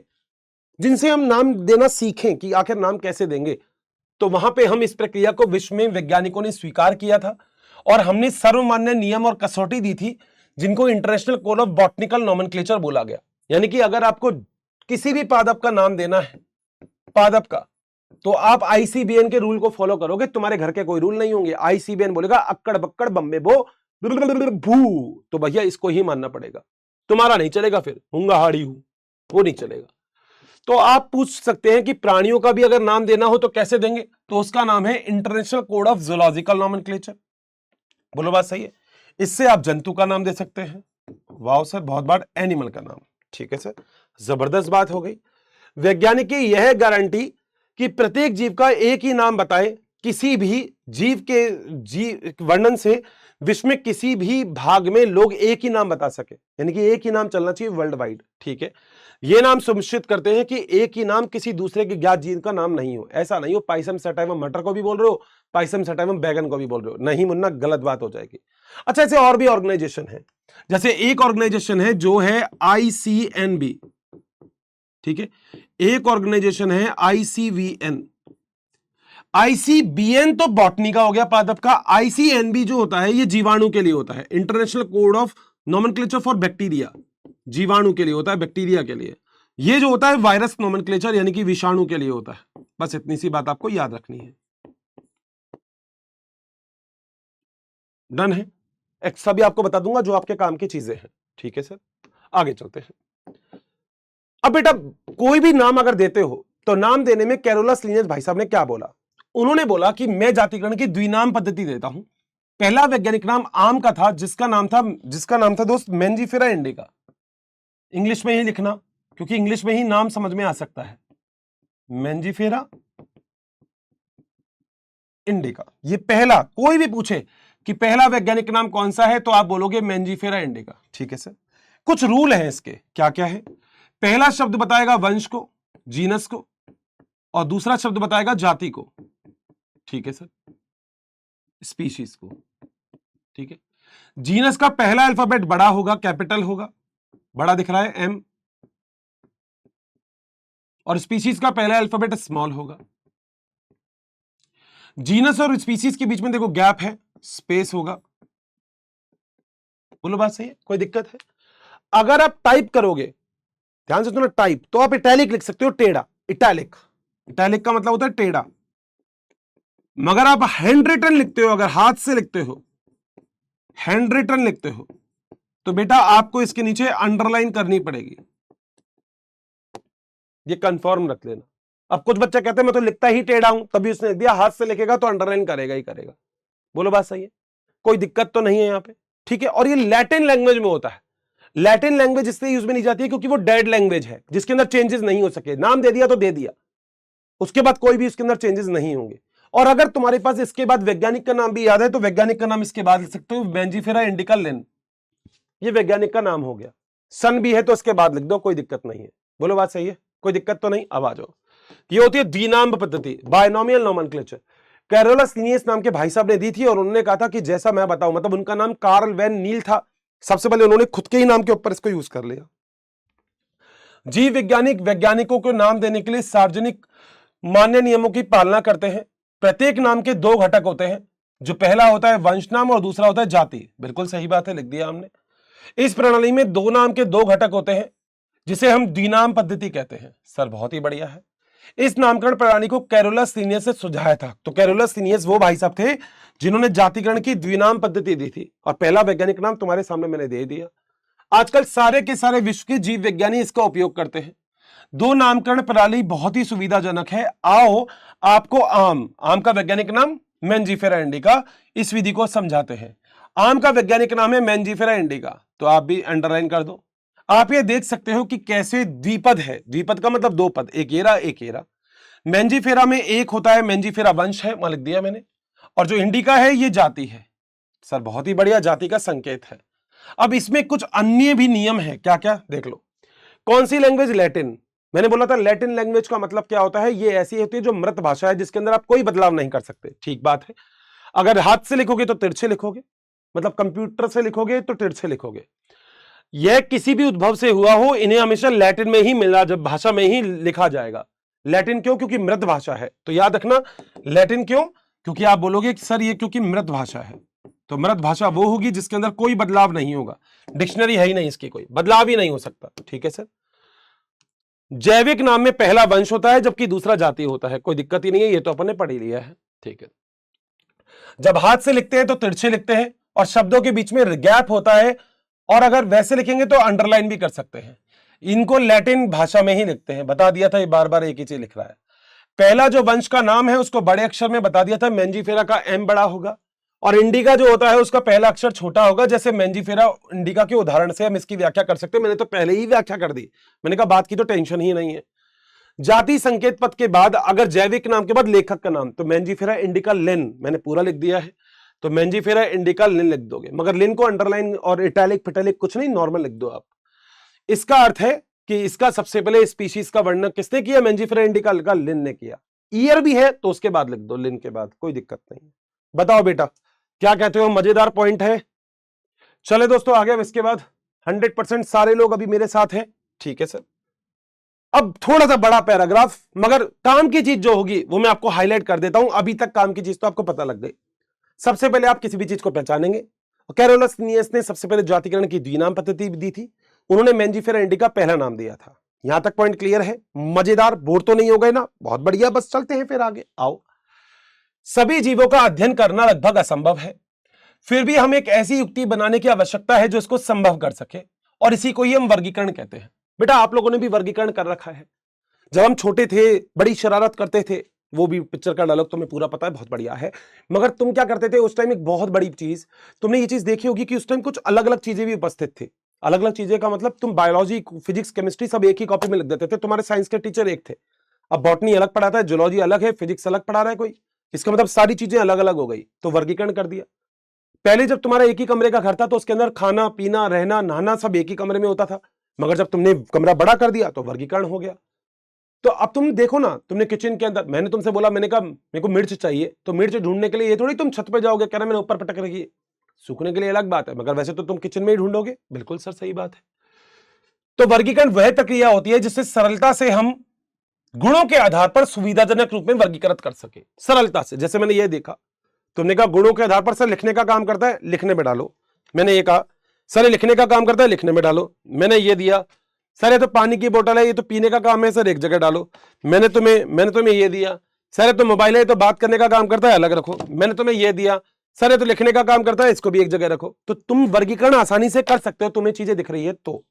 जिनसे हम नाम देना सीखें कि आखिर नाम कैसे देंगे। तो वहां पे हम इस प्रक्रिया को विश्व में वैज्ञानिकों ने स्वीकार किया था और हमने सर्वमान्य नियम और कसौटी दी थी जिनको international code of botanical nomenclature बोला गया। यानी कि अगर आपको किसी भी पादप का नाम देना है, पादप का, तो आप आईसीबीएन के रूल को फॉलो करोगे। तुम्हारे घर के कोई रूल नहीं होंगे। आईसीबीएन बोलेगा अक्कड़ बक्कड़ बम्बे बो भू, तो भैया इसको ही मानना पड़ेगा, तुम्हारा नहीं चलेगा। फिर हुंगा हाड़ी हूं वो नहीं चलेगा। तो आप पूछ सकते हैं कि प्राणियों का भी अगर नाम देना हो तो कैसे देंगे, तो उसका नाम है international code of zoological nomenclature. बोलो बात सही है। इससे आप जंतु का नाम दे सकते हैं, वाह सर, बहुत बार एनिमल का नाम। ठीक है सर, जबरदस्त बात हो गई। वैज्ञानिक की यह गारंटी कि प्रत्येक जीव का एक ही नाम बताए, किसी भी जीव के जीव वर्णन से विश्व में किसी भी भाग में लोग एक ही नाम बता सके, यानी कि एक ही नाम चलना चाहिए वर्ल्ड वाइड। ठीक है, ये नाम सुनिश्चित करते हैं कि एक ही नाम किसी दूसरे के ज्ञात जीव का नाम नहीं हो। ऐसा नहीं हो पाइसम सटाइवम मटर को भी बोल रहे हो, पाइसम सटाइवम बैगन को भी बोल रहे हो, नहीं मुन्ना, गलत बात हो जाएगी। अच्छा, ऐसे और भी ऑर्गेनाइजेशन है, जैसे एक ऑर्गेनाइजेशन है जो है आईसीएनबी। ठीक है, एक ऑर्गेनाइजेशन है आईसीवीएन। आईसीबीएन तो बॉटनी का हो गया, पादप का। आईसीएनबी जो होता है ये जीवाणु के लिए होता है, international code of nomenclature for bacteria, जीवाणु के लिए होता है, बैक्टीरिया के लिए। ये जो होता है वायरस नॉमेनक्लेचर, यानी कि विषाणु के लिए होता है। बस इतनी सी बात आपको याद रखनी है। डन है। एक्स्ट्रा भी आपको बता दूंगा जो आपके काम की चीजें हैं। ठीक है सर, आगे चलते हैं। अब बेटा कोई भी नाम अगर देते हो तो नाम देने में कैरोलस लीनियस भाई साहब ने क्या बोला, उन्होंने बोला कि मैं जातिकरण की द्विनाम पद्धति देता हूं। पहला वैज्ञानिक नाम आम का था जिसका नाम था दोस्त मेंजिफेरा इंडिका। इंग्लिश में ही लिखना, क्योंकि इंग्लिश में ही नाम समझ में आ सकता है। मेंजिफेरा इंडिका, ये पहला, कोई भी पूछे कि पहला वैज्ञानिक नाम कौन सा है तो आप बोलोगे मेंजिफेरा इंडिका। ठीक है सर, कुछ रूल हैं इसके, क्या क्या है। पहला शब्द बताएगा वंश को, जीनस को, और दूसरा शब्द बताएगा जाति को। ठीक है सर, स्पीशीज को। ठीक है, जीनस का पहला अल्फाबेट बड़ा होगा, कैपिटल होगा, बड़ा दिख रहा है एम, और स्पीशीज का पहला अल्फाबेट स्मॉल होगा। जीनस और स्पीशीज के बीच में देखो गैप है, स्पेस होगा। बोलो बात सही है, कोई दिक्कत है? अगर आप टाइप करोगे ध्यान से सुनो, टाइप तो आप इटैलिक लिख सकते हो, टेढ़ा, इटैलिक। इटैलिक का मतलब होता है टेढ़ा। मगर आप हैंड रिटन लिखते हो, अगर हाथ से लिखते हो, हैंड रिटन लिखते हो, तो बेटा आपको इसके नीचे अंडरलाइन करनी पड़ेगी, ये कंफर्म रख लेना। अब कुछ बच्चे कहते हैं मैं तो लिखता ही टेढ़ा हूं, तभी उसने लिख दिया, हाथ से लिखेगा तो अंडरलाइन करेगा ही करेगा। बोलो बात सही है, कोई दिक्कत तो नहीं है यहां पे, ठीक है। और ये लैटिन लैंग्वेज में होता है। लैटिन लैंग्वेज इसलिए यूज में नहीं जाती है क्योंकि वो डेड लैंग्वेज है, जिसके अंदर चेंजेस नहीं हो सके। नाम दे दिया तो दे दिया, उसके बाद कोई भी उसके अंदर चेंजेस नहीं होंगे। और अगर तुम्हारे पास इसके बाद वैज्ञानिक का नाम भी याद है तो वैज्ञानिक का नाम इसके बाद लिख सकते हो, मैंजीफेरा इंडिका लिन, ये वैज्ञानिक का नाम हो गया। सन भी है तो इसके बाद लिख दो, कोई दिक्कत नहीं है। बोलो बात सही है, कोई दिक्कत तो नहीं। अब आ जाओ, ये होती है द्विनाम पद्धति, बायनोमियल नोमेनक्लेचर। कैरोलस लिनियस नाम के भाई साहब ने दी थी और उन्होंने कहा था कि जैसा मैं बताऊं, मतलब उनका नाम कार्ल वैन नील था, सबसे पहले उन्होंने खुद के ही नाम के ऊपर इसको यूज कर लिया। जीव वैज्ञानिक वैज्ञानिकों को नाम देने के लिए सार्वजनिक मान्य नियमों की पालना करते हैं। प्रत्येक नाम के दो घटक होते हैं, जो पहला होता है वंश नाम और दूसरा होता है जाति। बिल्कुल सही बात है, लिख दिया हमने। इस प्रणाली में दो नाम के दो घटक होते हैं, जिसे हम द्विनाम पद्धति कहते हैं। सर बहुत ही बढ़िया है। इस नामकरण प्रणाली को कैरोलस लिनियस से सुझाया था। तो कैरोलस लिनियस वो भाई साहब थे जिन्होंने जातिकरण की द्विनाम पद्धति दी थी, और पहला वैज्ञानिक नाम तुम्हारे सामने मैंने दे दिया। आजकल सारे के सारे विश्व के जीव विज्ञानी इसका उपयोग करते हैं। दो नामकरण प्रणाली बहुत ही सुविधाजनक है। आओ आपको आम का वैज्ञानिक नाम मैंजीफेरा इंडिका, इस विधि को समझाते हैं। आम का वैज्ञानिक नाम है मैंजीफेरा इंडिका, तो आप भी अंडरलाइन कर दो। आप ये देख सकते हो कि कैसे द्विपद है, द्विपद का मतलब दो पद, एक येरा एक येरा। मैंजीफेरा में एक होता है, मैंजीफेरा वंश है, वहां लिख दिया मैंने, और जो इंडिका है ये जाति है। सर बहुत ही बढ़िया, जाति का संकेत है। अब इसमें कुछ अन्य भी नियम है, क्या क्या देख लो। कौन सी लैंग्वेज? लैटिन। मैंने बोला था लैटिन लैंग्वेज का मतलब क्या होता है, ये ऐसी होती है जो मृत भाषा है, जिसके अंदर आप कोई बदलाव नहीं कर सकते। ठीक बात है। अगर हाथ से लिखोगे तो तिरछे लिखोगे, मतलब कंप्यूटर से लिखोगे तो तिरछे लिखोगे। यह किसी भी उद्भव से हुआ हो, इन्हें हमेशा लैटिन में ही मिलना, जब भाषा में ही लिखा जाएगा। लैटिन क्यों? क्योंकि मृत भाषा है। तो याद रखना, लैटिन क्यों? क्योंकि आप बोलोगे कि सर ये क्योंकि मृत भाषा है, तो मृत भाषा वो होगी जिसके अंदर कोई बदलाव नहीं होगा। डिक्शनरी है ही नहीं, इसकी कोई बदलाव ही नहीं हो सकता। ठीक है सर। जैविक नाम में पहला वंश होता है जबकि दूसरा जाति होता है, कोई दिक्कत ही नहीं है, ये तो अपन ने पढ़ ही लिया है। ठीक है। जब हाथ से लिखते हैं तो तिरछे लिखते हैं और शब्दों के बीच में गैप होता है, और अगर वैसे लिखेंगे तो अंडरलाइन भी कर सकते हैं। इनको लैटिन भाषा में ही लिखते हैं, बता दिया था, ये बार बार एक ही चीज लिख रहा है। पहला जो वंश का नाम है उसको बड़े अक्षर में बता दिया था, मैंजीफेरा का एम बड़ा होगा, और इंडिका जो होता है उसका पहला अक्षर छोटा होगा। जैसे मैंजीफेरा इंडिका के उदाहरण से हम इसकी व्याख्या कर सकते हैं, मैंने तो पहले ही व्याख्या कर दी, मैंने कहा बात की तो टेंशन ही नहीं है। जाति संकेत पद के बाद अगर जैविक नाम के बाद लेखक का नाम, तो मैंजीफेरा इंडिका लिन, मैंने पूरा लिख दिया है, तो मैंजीफेरा इंडिका लिन लिख दोगे। मगर लिन को अंडरलाइन और इटैलिक फिटैलिक कुछ नहीं, नॉर्मल लिख दो आप। इसका अर्थ है कि इसका सबसे पहले स्पीशीज का वर्णन किसने किया? मैंजीफेरा इंडिका का लिन ने किया। ईयर भी है तो उसके बाद लिख दो, लिन के बाद, कोई दिक्कत नहीं। बताओ बेटा क्या कहते हो, मजेदार पॉइंट है। चले दोस्तों आगे। इसके बाद 100% सारे लोग अभी मेरे साथ हैं। ठीक है सर। अब थोड़ा सा बड़ा पैराग्राफ, मगर काम की चीज जो होगी वो मैं आपको हाईलाइट कर देता हूं। अभी तक काम की चीज तो आपको पता लग गई। सबसे पहले आप किसी भी चीज को पहचानेंगे। कैरोलस लिनियस ने सबसे पहले जातिकरण की द्विनाम पद्धति दी थी। उन्होंने मैंजीफेरा इंडिका पहला नाम दिया था। यहां तक पॉइंट क्लियर है? मजेदार, बोर तो नहीं हो गए ना? बहुत बढ़िया, बस चलते हैं फिर आगे। आओ। सभी जीवों का अध्ययन करना लगभग असंभव है, फिर भी हम एक ऐसी युक्ति बनाने की आवश्यकता है जो इसको संभव कर सके, और इसी को ही हम वर्गीकरण कहते हैं। बेटा आप लोगों ने भी वर्गीकरण कर रखा है। जब हम छोटे थे बड़ी शरारत करते थे, वो भी पिक्चर का डायलॉग तुम्हें पूरा पता है, बहुत बढ़िया है। मगर तुम क्या करते थे उस टाइम? एक बहुत बड़ी चीज तुमने ये चीज देखी होगी कि उस टाइम कुछ अलग अलग चीजें भी उपस्थित थी। अलग अलग चीजें का मतलब तुम बायोलॉजी, फिजिक्स, केमिस्ट्री सब एक ही कॉपी में लिख देते थे। तुम्हारे साइंस के टीचर एक थे, अब बॉटनी अलग पढ़ाता है, जूलॉजी अलग है, फिजिक्स अलग पढ़ा रहा है कोई, इसका मतलब सारी चीजें अलग अलग हो गई, तो वर्गीकरण कर दिया। पहले जब तुम्हारा एक ही कमरे का घर था तो उसके अंदर खाना पीना रहना नहाना सब एक ही कमरे में होता था, मगर जब तुमने कमरा बड़ा कर दिया तो वर्गीकरण हो गया। तो अब तुम देखो ना, तुमने किचन के अंदर, मैंने तुमसे बोला, मैंने कहा मेरे को मिर्च चाहिए, तो मिर्च ढूंढने के लिए ये थोड़ी तुम छत पे जाओगे, कह रहा मैंने ऊपर पटक रखी है, सूखने के लिए अलग बात है, मगर वैसे तो तुम किचन में ही ढूंढोगे। बिल्कुल सर सही बात है। तो वर्गीकरण वह प्रक्रिया होती है जिससे सरलता से हम गुणों के आधार पर सुविधाजनक रूप में वर्गीकृत कर सके, सरलता से। जैसे मैंने ये देखा, तुमने कहा गुणों के आधार पर सर लिखने का काम करता है, लिखने में डालो। मैंने ये कहा सर लिखने का काम करता है, लिखने में डालो। मैंने ये दिया सर ये तो पानी की बोतल है, ये तो पीने का काम है सर, एक जगह डालो। मैंने तुम्हें ये दिया। सर ये तो मोबाइल है, ये तो बात करने का काम करता है, अलग रखो। मैंने तुम्हें ये दिया। सर ये तो लिखने का काम करता है, इसको भी एक जगह रखो। तो तुम वर्गीकरण आसानी से कर सकते हो, तुम्हें चीजें दिख रही है तो।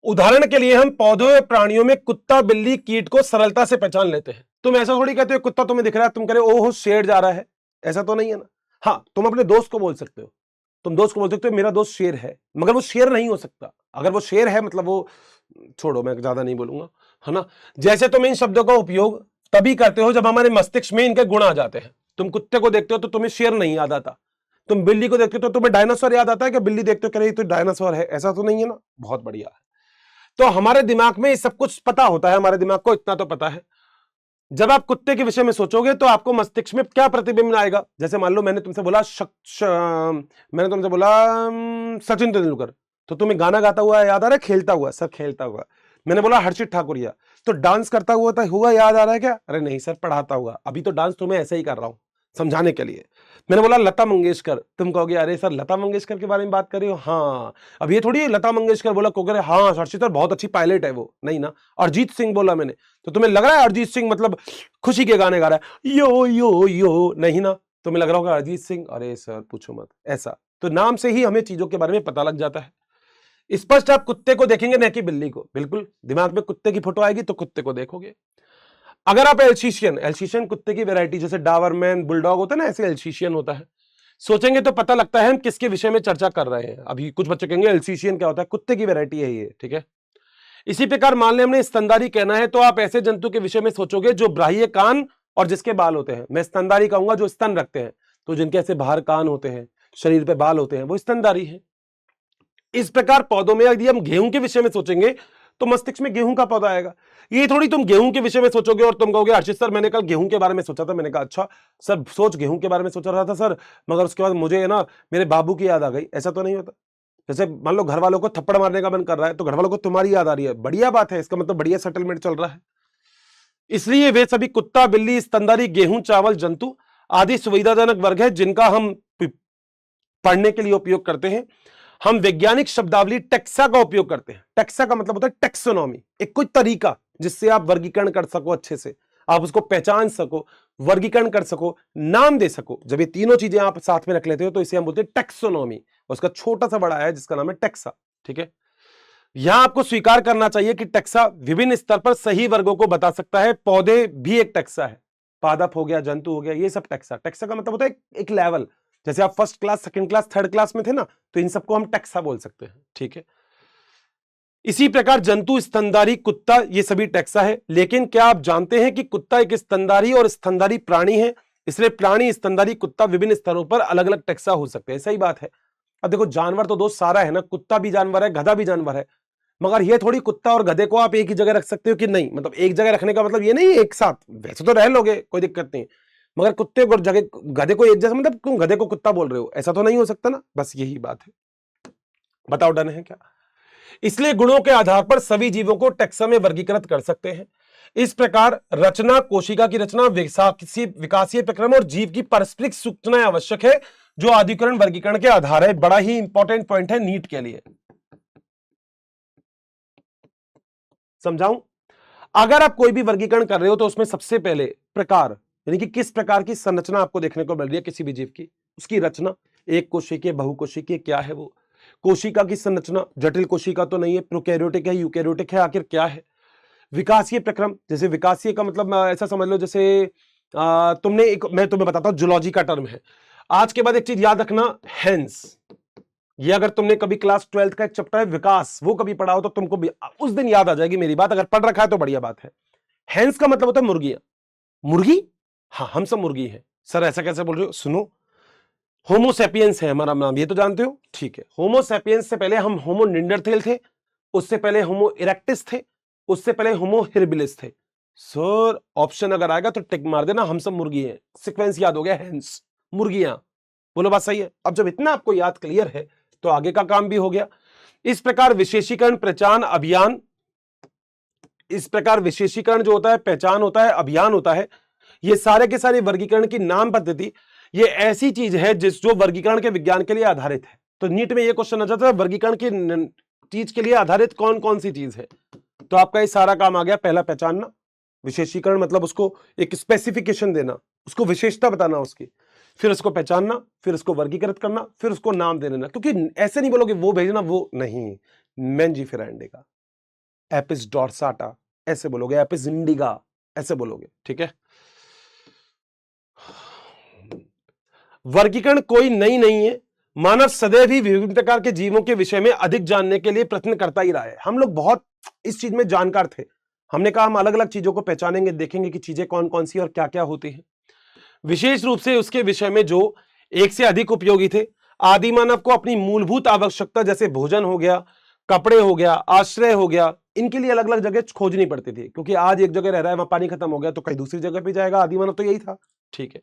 उदाहरण के लिए हम पौधों या प्राणियों में कुत्ता, बिल्ली, कीट को सरलता से पहचान लेते हैं। तुम ऐसा थोड़ी कहते हो कुत्ता तुम्हें दिख रहा है, तुम कह रहे हो ओहो शेर जा रहा है, ऐसा तो नहीं है ना। हाँ, तुम अपने दोस्त को बोल सकते हो, तुम दोस्त को बोल सकते हो मेरा दोस्त शेर है, मगर वो शेर नहीं हो सकता। अगर वो शेर है मतलब वो, छोड़ो मैं ज्यादा नहीं बोलूंगा, है ना। जैसे तुम इन शब्दों का उपयोग तभी करते हो जब हमारे मस्तिष्क में इनके गुण आ जाते हैं। तुम कुत्ते को देखते हो तो तुम्हें शेर नहीं याद आता, तुम बिल्ली को देखते हो तो तुम्हें डायनासोर याद आता है कि बिल्ली देखते हो कह रही तो डायनासोर है, ऐसा तो नहीं है ना। बहुत बढ़िया है। तो हमारे दिमाग में सब कुछ पता होता है, हमारे दिमाग को इतना तो पता है। जब आप कुत्ते के विषय में सोचोगे तो आपको मस्तिष्क में क्या प्रतिबिंब आएगा। जैसे मान लो मैंने तुमसे बोला सचिन तेंदुलकर, तो तुम्हें गाना गाता हुआ याद आ रहा है, खेलता हुआ, सर खेलता हुआ। मैंने बोला हर्षित ठाकुरिया, तो डांस करता हुआ याद आ रहा है क्या? अरे नहीं सर, पढ़ाता हुआ। अभी तो डांस तुम्हें ऐसे ही कर रहा हूं समझाने के लिए। मैंने बोला लता मंगेशकर, तुम कहोगे अरे सर लता मंगेशकर के बारे में बात कर रही हो। हाँ, अब ये थोड़ी लता मंगेशकर बोला कहोगे हाँ हर्षित सर बहुत अच्छी पायलट है वो, नहीं ना। अरिजीत सिंह बोला मैंने, तो तुम्हें लग रहा है अरिजीत सिंह मतलब खुशी के गाने गा रहा है, यो यो यो, नहीं ना। तुम्हें लग रहा होगा अरिजीत सिंह, अरे सर पूछो मत ऐसा। तो नाम से ही हमें चीजों के बारे में पता लग जाता है। स्पष्ट आप कुत्ते को देखेंगे न कि बिल्ली को, बिल्कुल दिमाग में कुत्ते की फोटो आएगी तो कुत्ते को देखोगे। अगर आप एल्सीशियन कुत्ते की वैरायटी जैसे डावरमैन, बुलडॉग होता है ना, ऐसे एल्सीशियन होता है, सोचेंगे तो पता लगता है हम किसके विषय में चर्चा कर रहे हैं। अभी कुछ बच्चे कहेंगे एल्सीशियन क्या होता है, कुत्ते की वैरायटी है ये, ठीक है। इसी प्रकार मान लें हमने स्तनधारी कहना है तो आप ऐसे जंतु के विषय में सोचोगे जो बाह्य कान और जिसके बाल होते हैं। मैं स्तनधारी कहूंगा जो स्तन रखते हैं, तो जिनके ऐसे बाहर कान होते हैं, शरीर पे बाल होते हैं, वो स्तनधारी है। इस प्रकार पौधों में यदि हम गेहूं के विषय में सोचेंगे तो मस्तिष्क में गेहूं का पौधा आएगा। ये थोड़ी तुम गेहूं के विषय में सोचोगे और तुम कहोगे हर्षित सर मैंने कल गेहूं के बारे में सोचा था। मैंने कहा अच्छा सर, सोच गेहूं के बारे में सोच रहा था सर, मगर उसके बाद मुझे ना मेरे बाबू की याद आ गई। ऐसा तो नहीं होता। जैसे मान लो घर वालों को थप्पड़ मारने का मन कर रहा है तो घर वालों को तुम्हारी याद आ रही है, बढ़िया बात है, इसका मतलब बढ़िया सेटलमेंट चल रहा है। इसलिए वे सभी कुत्ता, बिल्ली, स्तनधारी, गेहूं, चावल, जंतु आदि सुविधाजनक वर्ग है जिनका हम पढ़ने के लिए उपयोग करते हैं। हम वैज्ञानिक शब्दावली टेक्सा का उपयोग करते हैं। टेक्सा का मतलब होता है टेक्सोनॉमी, एक कोई तरीका जिससे आप वर्गीकरण कर सको, अच्छे से आप उसको पहचान सको, वर्गीकरण कर सको, नाम दे सको। जब ये तीनों चीजें आप साथ में रख लेते हो तो इसे हम बोलते हैं टेक्सोनॉमी। उसका छोटा सा बड़ा है जिसका नाम है टेक्सा, ठीक है। यहां आपको स्वीकार करना चाहिए कि टेक्सा विभिन्न स्तर पर सही वर्गों को बता सकता है। पौधे भी एक टेक्सा है, पादप हो गया, जंतु हो गया, ये सब टेक्सा। टेक्सा का मतलब होता है एक लेवल। जैसे आप first class, second class, third class में थे ना, तो इन सबको हम टेक्सा बोल सकते हैं, ठीक है। इसी प्रकार जंतु, स्तनधारी, कुत्ता, ये सभी टेक्सा है। लेकिन क्या आप जानते हैं कि कुत्ता एक स्तनधारी और स्तनधारी प्राणी है, इसलिए प्राणी, स्तनधारी, कुत्ता विभिन्न स्तरों पर अलग अलग टेक्सा हो सकते हैं। सही बात है। अब देखो जानवर तो दोस्त सारा है ना, कुत्ता भी जानवर है, गधा भी जानवर है, मगर ये थोड़ी कुत्ता और गधे को आप एक ही जगह रख सकते हो कि नहीं। मतलब एक जगह रखने का मतलब ये नहीं एक साथ, वैसे तो रह लोगे कोई दिक्कत नहीं, मगर कुत्ते को जगह, गधे को एक जैसा, मतलब तुम गधे को कुत्ता बोल रहे हो, ऐसा तो नहीं हो सकता ना। बस यही बात है। बताओ डन है क्या? इसलिए गुणों के आधार पर सभी जीवों को टेक्सा में वर्गीकृत कर सकते हैं। इस प्रकार रचना, कोशिका की रचना, विकासीय प्रक्रम और जीव की पारस्परिक सूचना आवश्यक है, जो आदिकरण वर्गीकरण के आधार है। बड़ा ही इंपॉर्टेंट पॉइंट है नीट के लिए। समझाऊं? अगर आप कोई भी वर्गीकरण कर रहे हो तो उसमें सबसे पहले प्रकार, यानी कि किस प्रकार की संरचना आपको देखने को मिल रही है किसी भी जीव की, उसकी रचना, एक कोशिकीय, बहुकोशिकीय, क्या है वो, कोशिका की संरचना, जटिल कोशिका तो नहीं है, प्रोकैरियोटिक है, यूकैरियोटिक है, आखिर क्या है। विकासीय प्रक्रम, जैसे विकासीय का मतलब ऐसा समझ लो जैसे तुमने एक, मैं तुम्हें बताता हूं, जूलॉजी का टर्म है। आज के बाद एक चीज याद रखना, हैंस। ये अगर तुमने कभी क्लास 12th का एक चैप्टर है विकास, वो कभी पढ़ा हो तो तुमको भी उस दिन याद आ जाएगी मेरी बात। अगर पढ़ रखा है तो बढ़िया बात है। हैंस का मतलब होता है मुर्गियां। मुर्गी, हाँ हम सब मुर्गी हैं। सर ऐसा कैसे बोल रहे हो? सुनो, होमोसेपियंस है हमारा नाम, ये तो जानते हो, ठीक है। होमोसेपियंस से पहले हम होमो निंडरथेल थे, उससे पहले होमो इरेक्टिस थे, उससे पहले होमो हिरबिलिस थे। सर ऑप्शन अगर आएगा तो टिक मार देना, हम सब मुर्गी हैं। सीक्वेंस याद हो गया, हैंस, मुर्गियां। बोलो बात सही है? अब जब इतना आपको याद क्लियर है तो आगे का काम भी हो गया। इस प्रकार विशेषीकरण, पहचान, अभियान, इस प्रकार विशेषीकरण जो होता है, पहचान होता है, अभियान होता है, ये सारे के सारे वर्गीकरण की नाम पद्धति, ये ऐसी चीज है जिस जो वर्गीकरण के विज्ञान के लिए आधारित है। तो नीट में ये क्वेश्चन आ जाता है वर्गीकरण की चीज के लिए आधारित कौन कौन सी चीज है। तो आपका ये सारा काम आ गया। पहला पहचानना, विशेषीकरण मतलब उसको एक स्पेसिफिकेशन देना, उसको विशेषता बताना उसकी, फिर उसको पहचानना, फिर उसको वर्गीकृत करना, फिर उसको नाम दे देना। क्योंकि ऐसे नहीं बोलोगे वो भेजना, वो नहीं, मेंजीफेरांडे का एपिस डोर्साटा ऐसे बोलोगे, एपिस इंडिगा ऐसे बोलोगे, ठीक है। वर्गीकरण कोई नई नहीं है, मानव सदैव ही विभिन्न प्रकार के जीवों के विषय में अधिक जानने के लिए प्रयत्न करता ही रहा है। हम लोग बहुत इस चीज में जानकार थे, हमने कहा हम अलग अलग चीजों को पहचानेंगे, देखेंगे कि चीजें कौन कौन सी और क्या क्या होती हैं, विशेष रूप से उसके विषय में जो एक से अधिक उपयोगी थे। आदि मानव को अपनी मूलभूत आवश्यकता जैसे भोजन हो गया, कपड़े हो गया, आश्रय हो गया, इनके लिए अलग अलग जगह खोजनी पड़ती थी, क्योंकि आज एक जगह रह रहा है, वहां पानी खत्म हो गया तो कहीं दूसरी जगह पे जाएगा। आदि मानव तो यही था, ठीक है।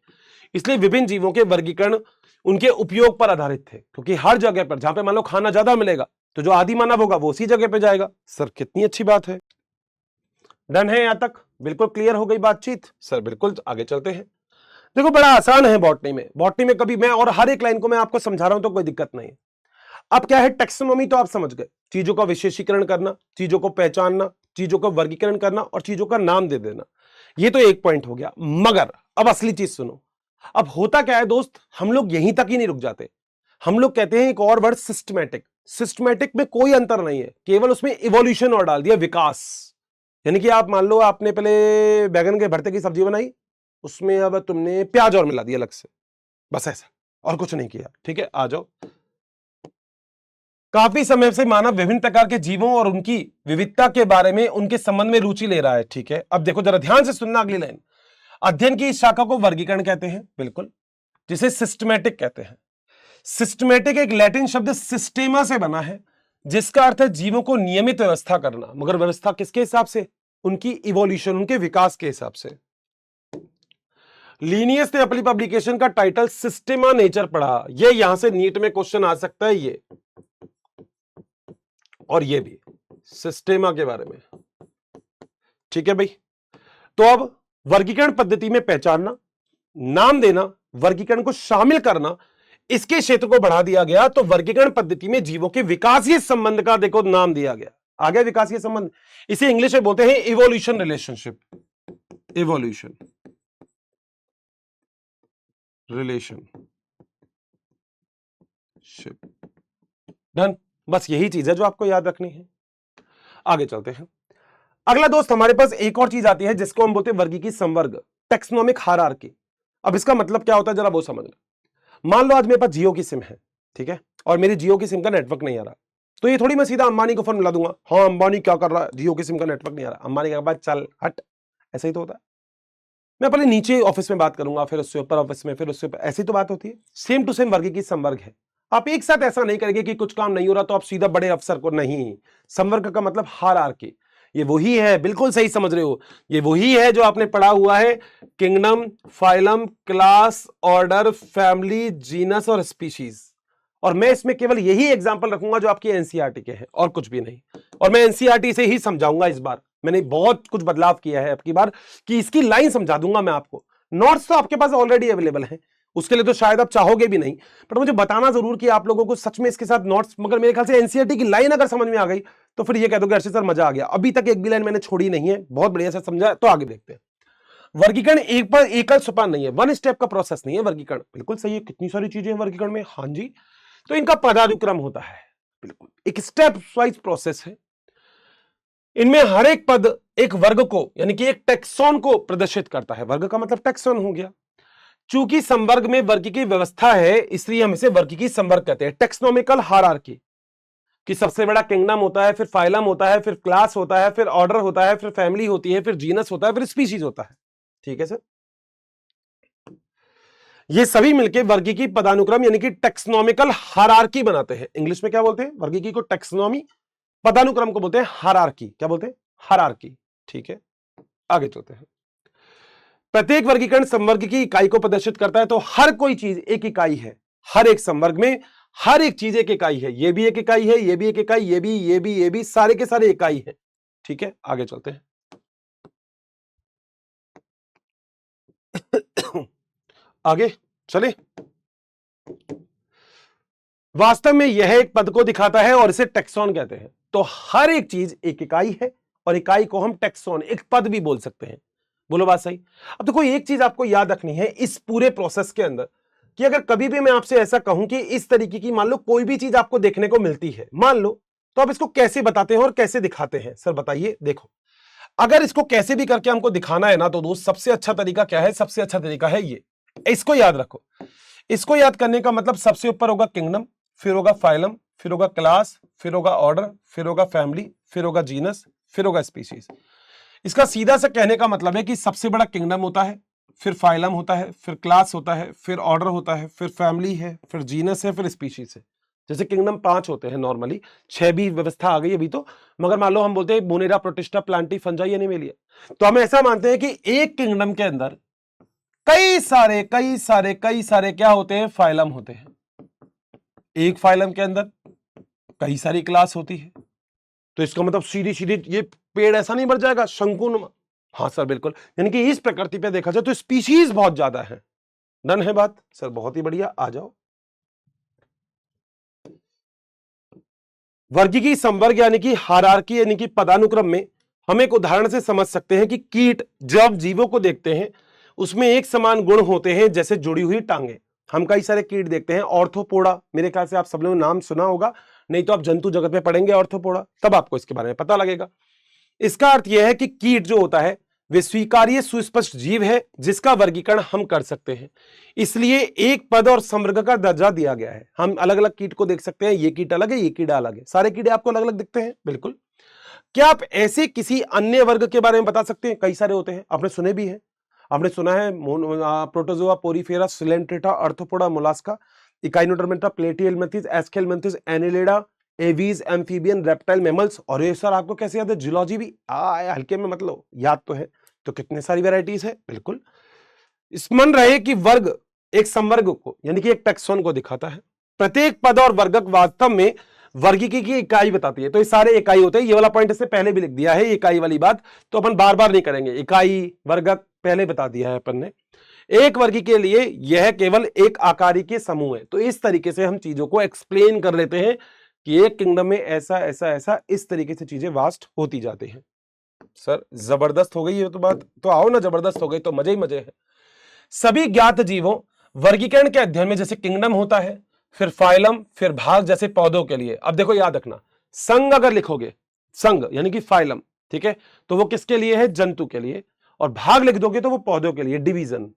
इसलिए विभिन्न जीवों के वर्गीकरण उनके उपयोग पर आधारित थे, क्योंकि हर जगह पर जहां पे मान लो खाना ज्यादा मिलेगा तो जो आदि मानव होगा वो उसी जगह पे जाएगा। सर कितनी अच्छी बात है। डन है यहां तक? बिल्कुल क्लियर हो गई बातचीत? सर बिल्कुल, आगे चलते हैं। देखो बड़ा आसान है बॉटनी में, बॉटनी में कभी मैं और हर एक लाइन को मैं आपको समझा रहा हूं तो कोई दिक्कत नहीं है। अब क्या है, टेक्सोनोमी तो आप समझ गए, चीजों का विशेषीकरण करना, चीजों को पहचानना, चीजों का वर्गीकरण करना और चीजों का नाम दे देना, ये तो एक पॉइंट हो गया। मगर अब असली चीज सुनो। अब होता क्या है दोस्त, हम लोग यहीं तक ही नहीं रुक जाते, हम लोग कहते हैं एक और वर्ड सिस्टमैटिक। सिस्टमैटिक में कोई अंतर नहीं है, केवल उसमें इवोल्यूशन और डाल दिया, विकास। यानी कि आप मान लो आपने पहले बैगन के भरते की सब्जी बनाई, उसमें अब तुमने प्याज और मिला दिया अलग से, बस ऐसा, और कुछ नहीं किया, ठीक है। आ जाओ। काफी समय से मानव विभिन्न प्रकार के जीवों और उनकी विविधता के बारे में, उनके संबंध में रुचि ले रहा है, ठीक है। अब देखो जरा ध्यान से सुनना अगली लाइन। अध्ययन की इस शाखा को वर्गीकरण कहते हैं, बिल्कुल, जिसे सिस्टमैटिक कहते हैं। सिस्टमैटिक एक लैटिन शब्द सिस्टेमा से बना है, जिसका अर्थ है जीवों को नियमित व्यवस्था करना। मगर व्यवस्था किसके हिसाब से? उनकी इवोल्यूशन, उनके विकास के हिसाब से। लीनियस ने अपनी पब्लिकेशन का टाइटल सिस्टेमा नेचर पढ़ा। ये यहां से नीट में क्वेश्चन आ सकता है, ये और ये भी सिस्टेमा के बारे में, ठीक है भाई। तो अब वर्गीकरण पद्धति में पहचानना, नाम देना, वर्गीकरण को शामिल करना, इसके क्षेत्र को बढ़ा दिया गया। तो वर्गीकरण पद्धति में जीवों के विकासीय संबंध का देखो नाम दिया गया, आ गया विकासीय संबंध। इसे इंग्लिश में बोलते हैं evolution relationship, evolution relationship. Done. बस यही चीज है जो आपको याद रखनी है। आगे चलते हैं। अगला दोस्त हमारे पास एक और चीज आती है जिसको हम बोलते हैं वर्गीकीय संवर्ग, टेक्सोनोमिक हायरार्की। अब इसका मतलब क्या होता है जरा वो समझ लो। मान लो आज मेरे पास जियो की सिम है, ठीक है, और मेरी जियो की सिम का नेटवर्क नहीं आ रहा, तो ये थोड़ी मैं सीधा अंबानी को फोन मिला दूंगा, हाँ अंबानी क्या कर रहा है, जियो की सिम का नेटवर्क नहीं आ रहा, अंबानी के बाद चल हट, ऐसा ही तो होता है। मैं पहले नीचे ऑफिस में बात करूंगा, फिर उससे ऊपर ऑफिस में, फिर उससे ऊपर, ऐसी तो बात होती है। सेम टू सेम वर्गीकीय संवर्ग है। आप एक साथ ऐसा नहीं करेंगे कि कुछ काम नहीं हो रहा तो आप सीधा बड़े अफसर को, नहीं। संवर्ग का मतलब हायरार्की, ये वही है, बिल्कुल सही समझ रहे हो, ये वही है जो आपने पढ़ा हुआ है, kingdom, phylum, class, order, family, genus और स्पीशीज। और मैं इसमें केवल यही एग्जांपल रखूंगा जो आपकी एनसीईआरटी के हैं, और कुछ भी नहीं। और मैं एनसीईआरटी से ही समझाऊंगा इस बार, मैंने बहुत कुछ बदलाव किया है अब की बार, कि इसकी लाइन समझा दूंगा मैं आपको। नोट्स तो आपके पास ऑलरेडी अवेलेबल हैं, उसके लिए तो शायद आप चाहोगे भी नहीं, पर मुझे बताना जरूर कि आप लोगों को सच में इसके साथ नोट्स, मगर मेरे ख्याल से एनसीईआरटी की लाइन अगर समझ में आ गई तो फिर ये कह दोगे अर्षित सर मजा आ गया। अभी तक एक भी लाइन मैंने छोड़ी नहीं है, बहुत बढ़िया से समझा। तो आगे देखते हैं। वर्गीकरण एक पर एकल सोपान नहीं है, वन स्टेप का प्रोसेस नहीं है वर्गीकरण, बिल्कुल सही है। कितनी सारी चीजें हैं वर्गीकरण में, हाँ जी। तो इनका पदानुक्रम होता है, बिल्कुल एक स्टेप वाइज प्रोसेस है। इनमें हर एक पद एक वर्ग को, यानी कि एक टेक्सोन को प्रदर्शित करता है। वर्ग का मतलब टेक्सोन हो गया। चूंकि संवर्ग में वर्ग की व्यवस्था है, इसलिए हम इसे वर्ग की संवर्ग कहते हैं। टेक्सोनोमिकल हायरार्की, कि सबसे बड़ा किंगडम होता है, फिर फाइलम होता है, फिर क्लास होता है, फिर ऑर्डर होता है, फिर फैमिली होती है, फिर जीनस होता है, फिर स्पीशीज होता है, ठीक है सर। ये सभी मिलकर वर्गीकी पदानुक्रम यानी कि टेक्सोनोमिकल हायरार्की बनाते हैं। इंग्लिश में क्या बोलते हैं? वर्गीकी को टेक्सोनोमी, पदानुक्रम को बोलते हैं हायरार्की। क्या बोलते हैं? हायरार्की, ठीक है। आगे चलते हैं। प्रत्येक वर्गीकरण संवर्ग की इकाई को प्रदर्शित करता है, तो हर कोई चीज एक इकाई है। हर एक संवर्ग में हर एक चीज एक इकाई है, ये भी एक इकाई है, ये भी एक इकाई, ये भी सारे के सारे इकाई है, ठीक है। आगे चलते हैं। आगे चले। वास्तव में यह एक पद को दिखाता है और इसे टेक्सॉन कहते हैं। तो हर एक चीज एक इकाई है और इकाई को हम टेक्सॉन, एक पद भी बोल सकते हैं। बोलो बात सही। अब देखो एक चीज आपको याद रखनी है इस पूरे प्रोसेस के अंदर कि अगर कभी भी मैं आपसे ऐसा कहूं कि इस तरीके की मान लो कोई भी चीज आपको देखने को मिलती है, मान लो, तो आप इसको कैसे बताते हैं और कैसे दिखाते हैं? सर बताइए। देखो अगर इसको कैसे भी करके हमको दिखाना है ना, तो दोस्त सबसे अच्छा तरीका क्या है? सबसे अच्छा तरीका है ये, इसको याद रखो। इसको याद करने का मतलब सबसे ऊपर होगा किंगडम, फिर होगा फाइलम, फिर होगा क्लास, फिर होगा ऑर्डर, फिर होगा फैमिली, फिर होगा जीनस, फिर होगा स्पीशीज। इसका सीधा सा कहने का मतलब है कि सबसे बड़ा किंगडम होता है, फिर फाइलम होता है, फिर क्लास होता है, फिर ऑर्डर होता है, फिर फैमिली है, फिर जीनस है, फिर स्पीशीज है। जैसे किंगडम 5 होते हैं नॉर्मली, 6 भी व्यवस्था आ गई अभी तो, मगर मान लो हम बोलते हैं बोनेरा, प्रोटिस्टा, प्लांटी, फंजाई, एनिमेलिया। तो हम ऐसा मानते हैं कि एक किंगडम के अंदर कई सारे क्या होते हैं? फाइलम होते हैं। एक फाइलम के अंदर कई सारी क्लास होती है। तो इसका मतलब सीधी सीधी ये पेड़ ऐसा नहीं बढ़ जाएगा शंकुनुमा? हाँ सर बिल्कुल, यानी कि इस प्रकृति पे देखा जाए तो स्पीशीज बहुत ज्यादा है। डन है बात? सर बहुत ही बढ़िया, आ जाओ। वर्गीकी संवर्ग यानी कि हायरार्की यानी कि पदानुक्रम में हम एक उदाहरण से समझ सकते हैं कि कीट जब जीवों को देखते हैं उसमें एक समान गुण होते हैं, जैसे जुड़ी हुई टांगे। हम कई सारे कीट देखते हैं, ऑर्थोपोडा, मेरे ख्याल से आप सब लोगों ने नाम सुना होगा, नहीं तो आप जंतु जगत में पढ़ेंगे ऑर्थोपोडा, तब आपको इसके बारे में पता लगेगा। इसका अर्थ यह है कि कीट जो होता है वे स्वीकार्य सुस्पष्ट जीव है जिसका वर्गीकरण हम कर सकते हैं, इसलिए एक पद और संवर्ग का दर्जा दिया गया है। हम अलग अलग कीट को देख सकते हैं, ये कीट अलग है, ये कीड़ा अलग है, सारे कीड़े आपको अलग अलग दिखते हैं। बिल्कुल। क्या आप ऐसे किसी अन्य वर्ग के बारे में बता सकते हैं? कई सारे होते हैं, आपने सुने भी हैं। आपने सुना है protozoa, porifera, coelenterata, arthropoda, mollusca, echinodermata, platyhelminthes, aschelminthes, annelida, aves, amphibian, reptile, mammals. और ये सर आपको कैसे याद है? जूलॉजी भी हल्के में मत लो, याद तो है। तो कितने सारी वैरायटीज है। बिल्कुल। स्मरण रहे कि वर्ग एक संवर्ग को यानी कि एक टेक्सोन को दिखाता है। प्रत्येक पद और वर्गक वास्तव में वर्गीकी की इकाई बताती है। तो ये सारे इकाई होते हैं, ये वाला पॉइंट इससे पहले भी लिख दिया है, इकाई वाली बात तो अपन बार बार नहीं करेंगे। इकाई वर्गक पहले बता दिया है अपन ने। एक वर्गी के लिए यह केवल एक आकारी के समूह है। तो इस तरीके से हम चीजों को एक्सप्लेन कर लेते हैं कि एक किंगडम में ऐसा ऐसा ऐसा इस तरीके से चीजें वास्ट होती जाती हैं। सर जबरदस्त हो गई ये तो बात, तो आओ ना, जबरदस्त हो गई तो मजे ही मजे है। सभी ज्ञात जीवों वर्गीकरण के अध्ययन में जैसे किंगडम होता है, फिर फाइलम, फिर भाग जैसे पौधों के लिए। अब देखो याद रखना, संघ अगर लिखोगे, संघ यानी कि फाइलम, ठीक है, तो वो किसके लिए है? जंतु के लिए। और भाग लिख दोगे तो वो पौधों के लिए, डिवीजन।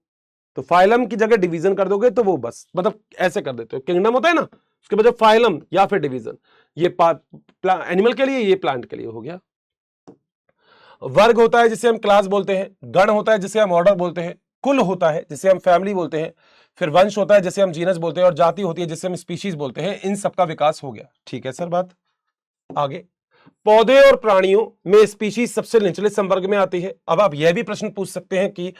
तो फाइलम की जगह डिवीजन कर दोगे तो वो बस मतलब ऐसे कर देते हो, किंगडम होता है ना, उसके बाद फाइलम या फिर डिवीजन, ये एनिमल के लिए, ये प्लांट के लिए हो गया। वर्ग होता है जिसे हम क्लास बोलते हैं, गण होता है जिसे हम ऑर्डर बोलते हैं, कुल होता है जिसे हम फैमिली बोलते हैं, फिर वंश होता है जिसे हम जीनस बोलते हैं, और जाति होती है जिसे हम स्पीशीज बोलते हैं। इन सबका विकास हो गया। ठीक है सर बात। आगे, पौधे और प्राणियों में स्पीशीज सबसे निचले संवर्ग में आती है। अब आप यह भी प्रश्न पूछ सकते हैं कि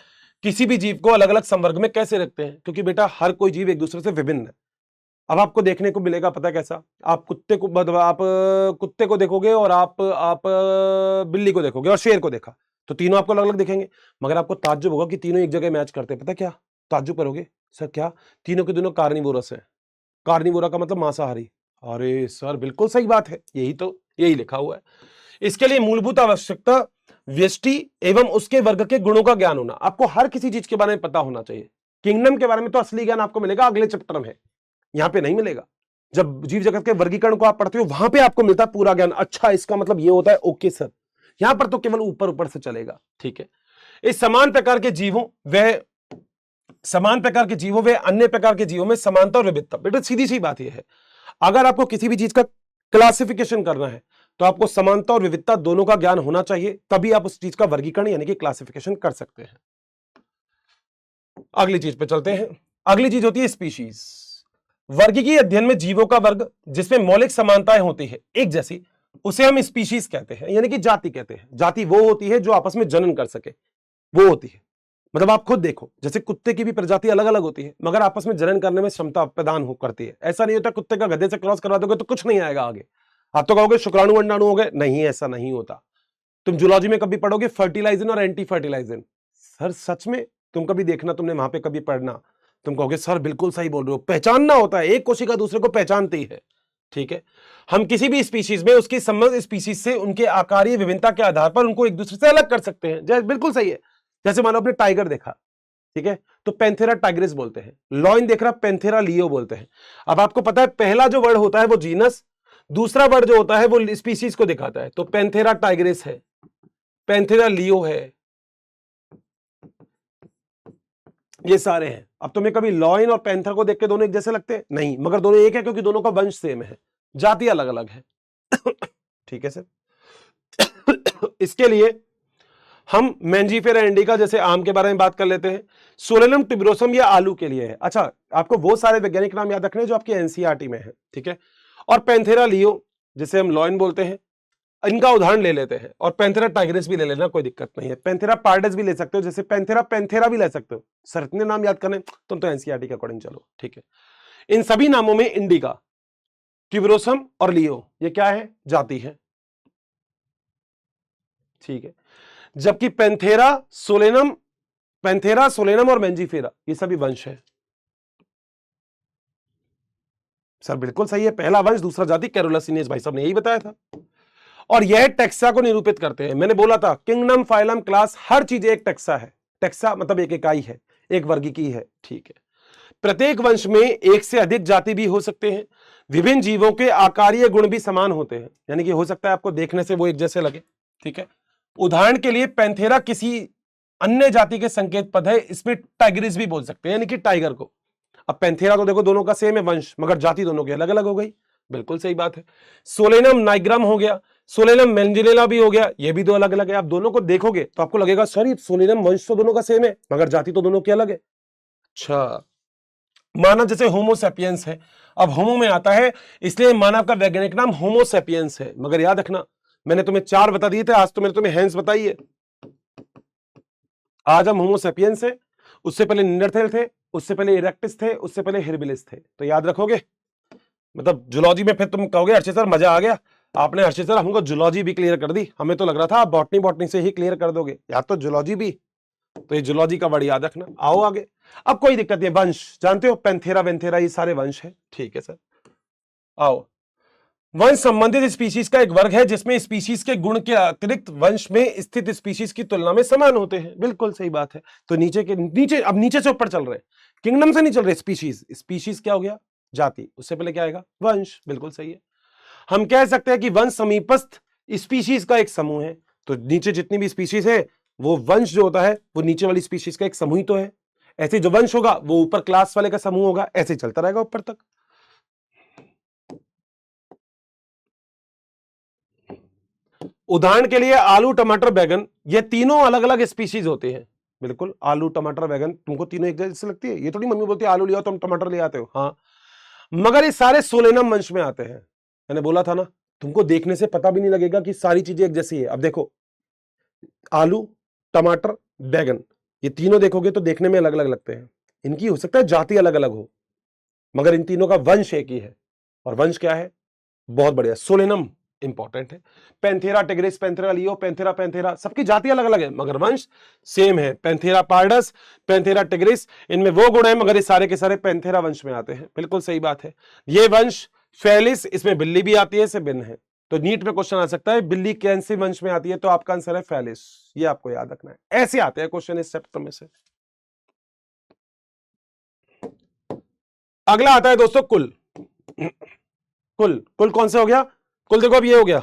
किसी भी जीव को अलग अलग संवर्ग में कैसे रखते हैं, क्योंकि बेटा हर कोई जीव एक दूसरे से विभिन्न है। अब आपको देखने को मिलेगा, पता कैसा, आप कुत्ते को देखोगे और आप बिल्ली को देखोगे और शेर को देखा तो तीनों आपको अलग अलग दिखेंगे, मगर आपको ताज्जुब होगा कि तीनों एक जगह मैच करते हैं। पता क्या ताज्जुब करोगे? सर क्या? तीनों के दोनों कार्निवोरस हैं। कार्निवोरा का मतलब मांसाहारी। अरे सर बिल्कुल सही बात है, यही लिखा हुआ है। इसके लिए मूलभूत आवश्यकता व्यष्टि एवं उसके वर्ग के गुणों का ज्ञान होना। आपको हर किसी चीज के बारे में पता होना चाहिए। किंगडम के बारे में तो असली ज्ञान आपको मिलेगा अगले चैप्टर में, यहां पे नहीं मिलेगा। जब जीव जगत के वर्गीकरण को आप पढ़ते हो वहां पे आपको मिलता है पूरा ज्ञान। अच्छा इसका मतलब ये होता है, ओके सर। यहां पर तो केवल ऊपर ऊपर से चलेगा। ठीक है। इस समान प्रकार के जीवों व अन्य प्रकार के जीवों में समानता और विविधता। बेटा सीधी सी बात यह है, अगर आपको किसी भी चीज का क्लासिफिकेशन करना है तो आपको समानता और विविधता दोनों का ज्ञान होना चाहिए, तभी आप उस चीज का वर्गीकरण यानी कि क्लासिफिकेशन कर सकते हैं। अगली चीज पे चलते हैं। अगली चीज होती है स्पीशीज। वर्गीकीय अध्ययन में जीवों का वर्ग जिसमें मौलिक समानताएं होती है एक जैसी, उसे हम स्पीशीज कहते हैं, यानी कि जाति कहते हैं। जाति वो होती है जो आपस में जनन कर सके, वो होती है। मतलब आप खुद देखो, जैसे कुत्ते की भी प्रजाति अलग अलग होती है, मगर आपस में जनन करने में क्षमता प्रदान हो करती है। ऐसा नहीं होता कुत्ते का गधे से क्रॉस करवा दोगे तो कुछ नहीं आएगा आगे। आप तो कहोगे शुक्राणु अंडाणु हो गए, नहीं ऐसा नहीं होता। तुम जूलॉजी में कभी पढ़ोगे फर्टिलाइजन और एंटी फर्टिलाइजन, सर सच में तुम कभी देखना, तुमने वहां पे कभी पढ़ना तुम कहोगे सर बिल्कुल सही बोल रहे हो, पहचानना होता है, एक कोशिका दूसरे को पहचानती है, ठीक है। हम किसी भी स्पीशीज में उसकी संबंध स्पीशीज से उनके आकारीय विभिन्नता के आधार पर उनको एक दूसरे से अलग कर सकते हैं। जैसे बिल्कुल सही है, जैसे मान लो आपने टाइगर देखा, ठीक है, तो पैंथेरा टाइग्रिस बोलते हैं। लॉयन देख रहा, पैंथेरा लियो बोलते हैं। अब आपको पता है पहला जो वर्ड होता है वो जीनस, दूसरा वर्ड जो होता है वो स्पीशीज को दिखाता है। तो पैंथेरा टाइग्रिस है, पैंथेरा लियो है, ये सारे हैं। अब तुम्हें कभी लॉयन और पैंथर को देख के दोनों एक जैसे लगते हैं? नहीं, मगर दोनों एक है क्योंकि दोनों का वंश सेम है, जाति अलग अलग है। ठीक है सर। इसके लिए हम मैंजीफेरा इंडिका जैसे आम के बारे में बात कर लेते हैं। सोलेनम ट्यूबरोसम ये आलू के लिए है। अच्छा, आपको वो सारे वैज्ञानिक नाम याद रखने जो आपके एनसीईआरटी में है, ठीक है। और पैंथेरा लियो जिसे हम लॉयन बोलते हैं, इनका उदाहरण ले लेते हैं। और पैंथेरा टाइग्रिस भी ले लेना, कोई दिक्कत नहीं है। पैंथेरा पार्डस भी ले सकते हो, जैसे पैंथेरा पैंथेरा भी ले सकते हो। सर इतने नाम याद करने, तुम तो एनसीईआरटी के अकॉर्डिंग चलो, ठीक है। इन सभी नामों में इंडिका, ट्यूबरोसम और लियो ये क्या है? जाति है, ठीक है। जबकि पैंथेरा सोलेनम और मैंजीफेरा ये सभी वंश है। सर बिल्कुल सही है, पहला वंश दूसरा जाति, कैरोलसिनेस भाई साहब ने यही बताया था। और यह टेक्सा को निरूपित करते हैं। मैंने बोला था किंगडम, फाइलम, क्लास, हर चीज एक टेक्सा है। टेक्सा मतलब एक इकाई है, एक वर्गीकी है, ठीक है। प्रत्येक वंश में एक से अधिक जाति भी हो सकते हैं। विभिन्न जीवों के आकारीय गुण भी समान होते हैं, यानी कि हो सकता है आपको देखने से वो एक जैसे लगे, ठीक है। उदाहरण के लिए पैंथेरा किसी अन्य जाति के संकेत पद है, इसमें टाइग्रिस भी बोल सकते हैं, यानी कि टाइगर को। अब पैंथेरा तो देखो दोनों का सेम है वंश, मगर जाति दोनों की अलग अलग हो गई, बिल्कुल सही बात है। सोलेनम नाइग्राम हो गया, सोलेनम मैंजिनेला भी हो गया, ये भी दो अलग अलग है। आप दोनों को देखोगे तो आपको लगेगा सॉरी सोलेनम वंश तो दोनों का सेम है, मगर जाति तो दोनों की अलग है। अच्छा, मानव जैसे होमोसेपियंस है, अब होमो में आता है, इसलिए मानव का वैज्ञानिक नाम होमोसेपियंस है। मगर याद रखना, मैंने तुम्हें 4 बता दिए थे, आज तो मैंने तुम्हें हैंस बताई है। आज हम होमोसेपियंस है, उससे पहले निंडरथेल थे, उससे पहले इरेक्टिस थे, उससे पहले हिरबिलिस थे। तो याद रखोगे, मतलब जूलॉजी में फिर तुम कहोगे हर्षित सर मजा आ गया, आपने हर्षित सर हमको जूलॉजी भी क्लियर कर दी, हमें तो लग रहा था आप बॉटनी से ही क्लियर कर दोगे, याद तो जूलॉजी भी। तो ये जूलॉजी का वर्ड याद रखना। आओ आगे, अब कोई दिक्कत नहीं, वंश जानते हो, पैंथेरा वेंथेरा ये सारे वंश है, ठीक है सर। आओ, वंश संबंधित स्पीशीज का एक वर्ग है जिसमें स्पीशीज के गुण के अतिरिक्त वंश में स्थित स्पीशीज की तुलना में समान होते हैं, बिल्कुल सही बात है। तो नीचे अब नीचे से ऊपर चल रहे हैं, किंगडम से नहीं चल रहे, स्पीशीज। स्पीशीज क्या हो गया? जाति, उससे पहले क्या आएगा? वंश, बिल्कुल सही है। हम कह सकते हैं कि वंश समीपस्थ स्पीशीज का एक समूह है। तो नीचे जितनी भी स्पीशीज है वो वंश जो होता है वो नीचे वाली स्पीशीज का एक समूह ही तो है। ऐसे जो वंश होगा वो ऊपर क्लास वाले का समूह होगा, ऐसे चलता रहेगा ऊपर तक। उदाहरण के लिए आलू, टमाटर, बैगन, ये तीनों अलग अलग स्पीशीज होते हैं। बिल्कुल, आलू, टमाटर, बैगन तुमको तीनों एक जैसे लगती है? ये थोड़ी मम्मी बोलती है आलू ले आओ तुम टमाटर ले आते हो, हाँ, मगर ये सारे सोलेनम वंश में आते हैं। मैंने बोला था ना, तुमको देखने से पता भी नहीं लगेगा कि सारी चीजें एक जैसी है। अब देखो, आलू, टमाटर, बैगन, ये तीनों देखोगे तो देखने में अलग अलग लगते हैं, इनकी हो सकता है जाति अलग अलग हो, मगर इन तीनों का वंश एक ही है। और वंश क्या है? बहुत बढ़िया, सोलेनम इंपॉर्टेंट है। Panthera tigris, Panthera leo, Panthera Panthera, सबकी जाति अलग अलग है मगर वंश सेम है। पैंथेरा पार्डस, पैंथेरा टिग्रिस, इनमें वो गुण है मगर ये सारे के सारे पैंथेरा वंश में आते हैं, बिल्कुल सही बात है। ये वंश फेलिस, इसमें बिल्ली भी आती है, से भिन्न है। तो नीट में क्वेश्चन आ सकता है बिल्ली कौन से वंश में आती है, तो आपका आंसर है फेलिस, ये आपको याद रखना है। ऐसे आते हैं क्वेश्चन इस चैप्टर में से। अगला आता है दोस्तों कुल। कुल कौन सा हो गया? कुल देखो अब ये हो गया,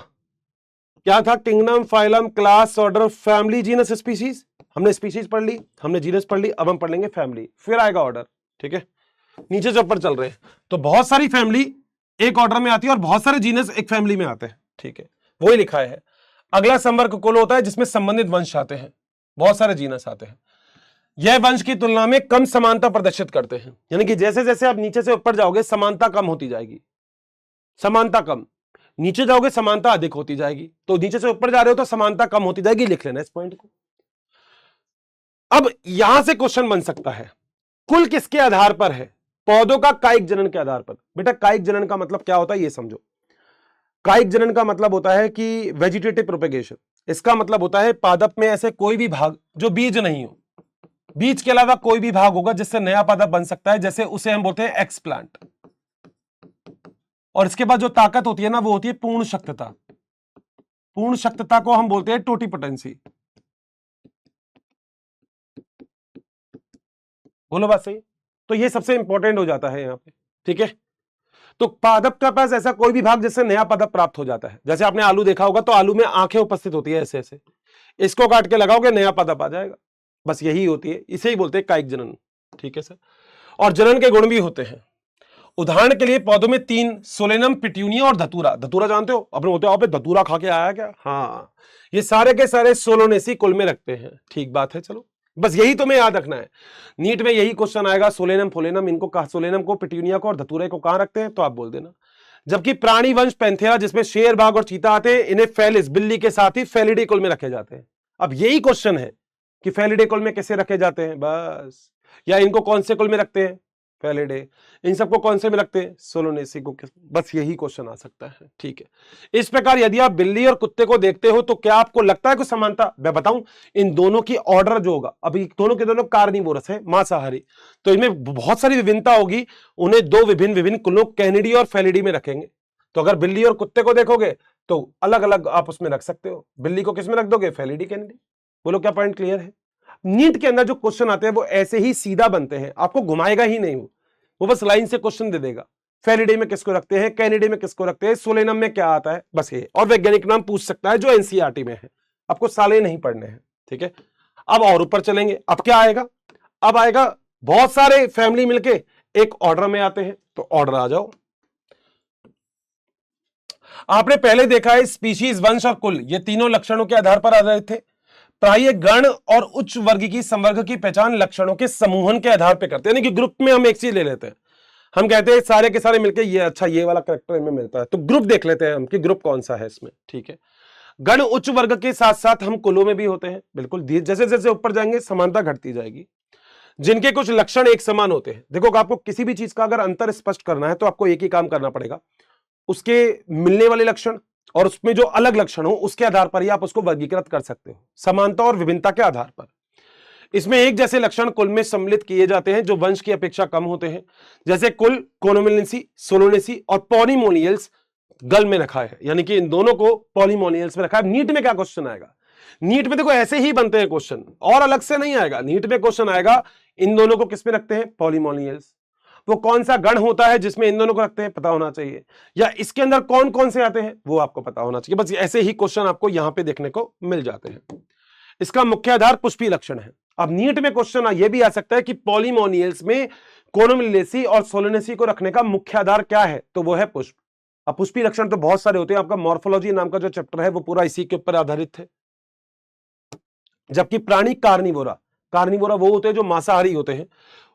क्या था? Kingdom, phylum, class, order, family, genus, species. हमने स्पीशीज पढ़ ली, हमने जीनस पढ़ ली, अब हम पढ़ लेंगे फैमिली, फिर आएगा ऑर्डर, ठीक है। नीचे से ऊपर चल रहे हैं तो बहुत सारी फैमिली एक ऑर्डर में आती है और बहुत सारे जीनस एक फैमिली में आते हैं, ठीक है, वही लिखा है। अगला संवर्ग कुल होता है जिसमें संबंधित वंश आते हैं, बहुत सारे जीनस आते हैं। यह वंश की तुलना में कम समानता प्रदर्शित करते हैं, यानी कि जैसे जैसे आप नीचे से ऊपर जाओगे समानता कम होती जाएगी, समानता कम, नीचे जाओगे समानता अधिक होती जाएगी। तो नीचे से ऊपर जा रहे हो तो समानता कम होती जाएगी, लिख लेना इस पॉइंट को। अब यहां से क्वेश्चन बन सकता है, कुल किसके आधार पर है? पौधों का कायिक जनन के आधार पर। बेटा कायिक जनन का मतलब क्या होता है ये समझो। कायिक जनन का मतलब होता है कि वेजिटेटिव प्रोपेगेशन, इसका मतलब होता है पादप में ऐसे कोई भी भाग जो बीज नहीं हो, बीज के अलावा कोई भी भाग होगा जिससे नया पादप बन सकता है, जैसे उसे हम बोलते हैं एक्स प्लांट। और इसके बाद जो ताकत होती है ना, वो होती है पूर्ण शक्तता। पूर्ण शक्तता को हम बोलते हैं टोटिपोटेंसी। बोलो बात सही। तो ये सबसे इंपॉर्टेंट हो जाता है यहां पे, ठीक है। तो पादप के पास ऐसा कोई भी भाग जिससे नया पादप प्राप्त हो जाता है। जैसे आपने आलू देखा होगा, तो आलू में आंखें उपस्थित होती है ऐसे ऐसे, इसको काट के लगाओगे नया पादप आ जाएगा। बस यही होती है, इसे ही बोलते हैं कायिक जनन, ठीक है सर। और जनन के गुण भी होते हैं। उदाहरण के लिए पौधों में 3, सोलेनम, पिट्यूनिया और धतूरा। धतूरा जानते हो, अपने बोलते हो आप धतूरा खा के आया क्या? हाँ, ये सारे के सारे सोलोनेसी कुल में रखते हैं, ठीक बात है। चलो बस यही तुम्हें याद रखना है, नीट में यही क्वेश्चन आएगा। सोलेनम, फोलेनम, इनको कहा, सोलेनम को, पिट्यूनिया को और धतूरे को कहां रखते हैं, तो आप बोल देना। जबकि प्राणी वंश पैंथेरा, जिसमें शेर, बाघ और चीता आते हैं, इन्हें फेलिस, बिल्ली के साथ ही फेलिडे कुल में रखे जाते हैं। अब यही क्वेश्चन है कि फेलिडे कुल में कैसे रखे जाते हैं, बस। या इनको कौन से कुल में रखते हैं, फेलिडे। इन सबको कौन से में रखते हैं, सोलोनेसी को। बस यही क्वेश्चन आ सकता है, ठीक है। इस प्रकार यदि आप बिल्ली और कुत्ते को देखते हो, तो क्या आपको लगता है कुछ समानता? मैं बताऊं, इन दोनों की ऑर्डर जो होगा, अभी दोनों के दोनों कार्निवोरस है, मांसाहारी, तो इनमें बहुत सारी विभिन्नता होगी। उन्हें 2 विभिन्न कुलों, कैनिडी और फेलिडी में रखेंगे। तो अगर बिल्ली और कुत्ते को देखोगे तो अलग अलग आप उसमें रख सकते हो। बिल्ली को किस में रख दोगे, फेलिडी, कैनिडी। बोलो क्या पॉइंट क्लियर है? नीट के अंदर जो क्वेश्चन आते हैं वो ऐसे ही सीधा बनते हैं, आपको घुमाएगा ही नहीं, वो बस लाइन से क्वेश्चन दे देगा। फेलिडे में किसको रखते हैं, कैनिडी में किसको रखते हैं, सोलेनम में क्या आता है, बस ये। और वैज्ञानिक नाम पूछ सकता है जो एनसीईआरटी में है, आपको साले नहीं पढ़ने हैं, ठीक है। अब और ऊपर चलेंगे, अब क्या आएगा? अब आएगा बहुत सारे फैमिली मिलके एक ऑर्डर में आते हैं, तो ऑर्डर आ जाओ। आपने पहले देखा है स्पीशीज, वंश और कुल, ये तीनों लक्षणों के आधार पर आधारित थे। प्राय गण और उच्च वर्ग की संवर्ग की पहचान लक्षणों के समूहन के आधार पर करते हैं, यानी कि ग्रुप में हम एक चीज ले लेते हैं। हम कहते हैं सारे के सारे मिलके ये अच्छा, ये वाला कैरेक्टर इनमें मिलता है, तो ग्रुप देख लेते हैं हम कि ग्रुप कौन सा है इसमें, ठीक है। गण उच्च वर्ग के साथ साथ हम कुलों में भी होते हैं, बिल्कुल। जैसे जैसे ऊपर जाएंगे समानता घटती जाएगी। जिनके कुछ लक्षण एक समान होते हैं। देखो, आपको किसी भी चीज का अगर अंतर स्पष्ट करना है तो आपको एक ही काम करना पड़ेगा, उसके मिलने वाले लक्षण और उसमें जो अलग लक्षण हो उसके आधार पर ही आप उसको वर्गीकृत कर सकते हो, समानता और विभिन्नता के आधार पर। इसमें एक जैसे लक्षण कुल में सम्मिलित किए जाते हैं जो वंश की अपेक्षा कम होते हैं, जैसे कुल, कोनोमिलेंसी, सोलोनेसी और पॉलीमोनियल्स गल में रखा है, यानी कि इन दोनों को पॉलीमोनियल्स में रखा है। नीट में क्या क्वेश्चन आएगा? नीट में देखो ऐसे ही बनते हैं क्वेश्चन, और अलग से नहीं आएगा। नीट में क्वेश्चन आएगा इन दोनों को किस में रखते हैं, पॉलीमोनियल्स। वो कौन सा गण होता है जिसमें इन दोनों को रखते हैं, पता होना चाहिए। या इसके अंदर कौन कौन से आते हैं वो आपको पता होना चाहिए। बस ऐसे ही क्वेश्चन आपको यहां पे देखने को मिल जाते हैं। इसका मुख्य आधार पुष्पी लक्षण है। अब नीट में क्वेश्चन ये भी आ सकता है कि पॉलीमोनियल्स में कोनोमिलेसी और सोलोनेसी को रखने का मुख्य आधार क्या है, तो वो है पुष्प। अब पुष्पी लक्षण तो बहुत सारे होते हैं, आपका मॉर्फोलॉजी नाम का जो चैप्टर है वो पूरा इसी के ऊपर आधारित है। जबकि प्राणी कार्निवोरा, कार्निवोरा वो होते हैं जो मांसाहारी होते हैं,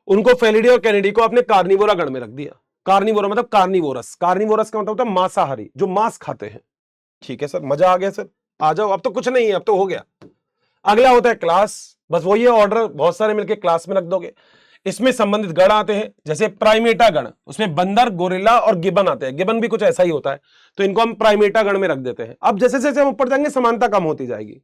उनको फेलिडी और कैनिडी को आपने कार्निवोरा गण में रख दिया। कार्निवोरा मतलब कार्निवोरस, कार्निवोरस का मतलब होता है मांसाहारी, जो मांस खाते हैं, ठीक है सर। मजा आ गया सर? आ जाओ, अब तो कुछ नहीं है, अब तो हो गया। अगला होता है क्लास, बस वही है ऑर्डर, बहुत सारे मिलकर क्लास में रख दोगे। इसमें संबंधित गण आते हैं, जैसे प्राइमेटा गण, उसमें बंदर, गोरिल्ला और गिबन आते हैं। गिबन भी कुछ ऐसा ही होता है, तो इनको हम प्राइमेटा गण में रख देते हैं। अब जैसे जैसे हम ऊपर जाएंगे समानता कम होती जाएगी।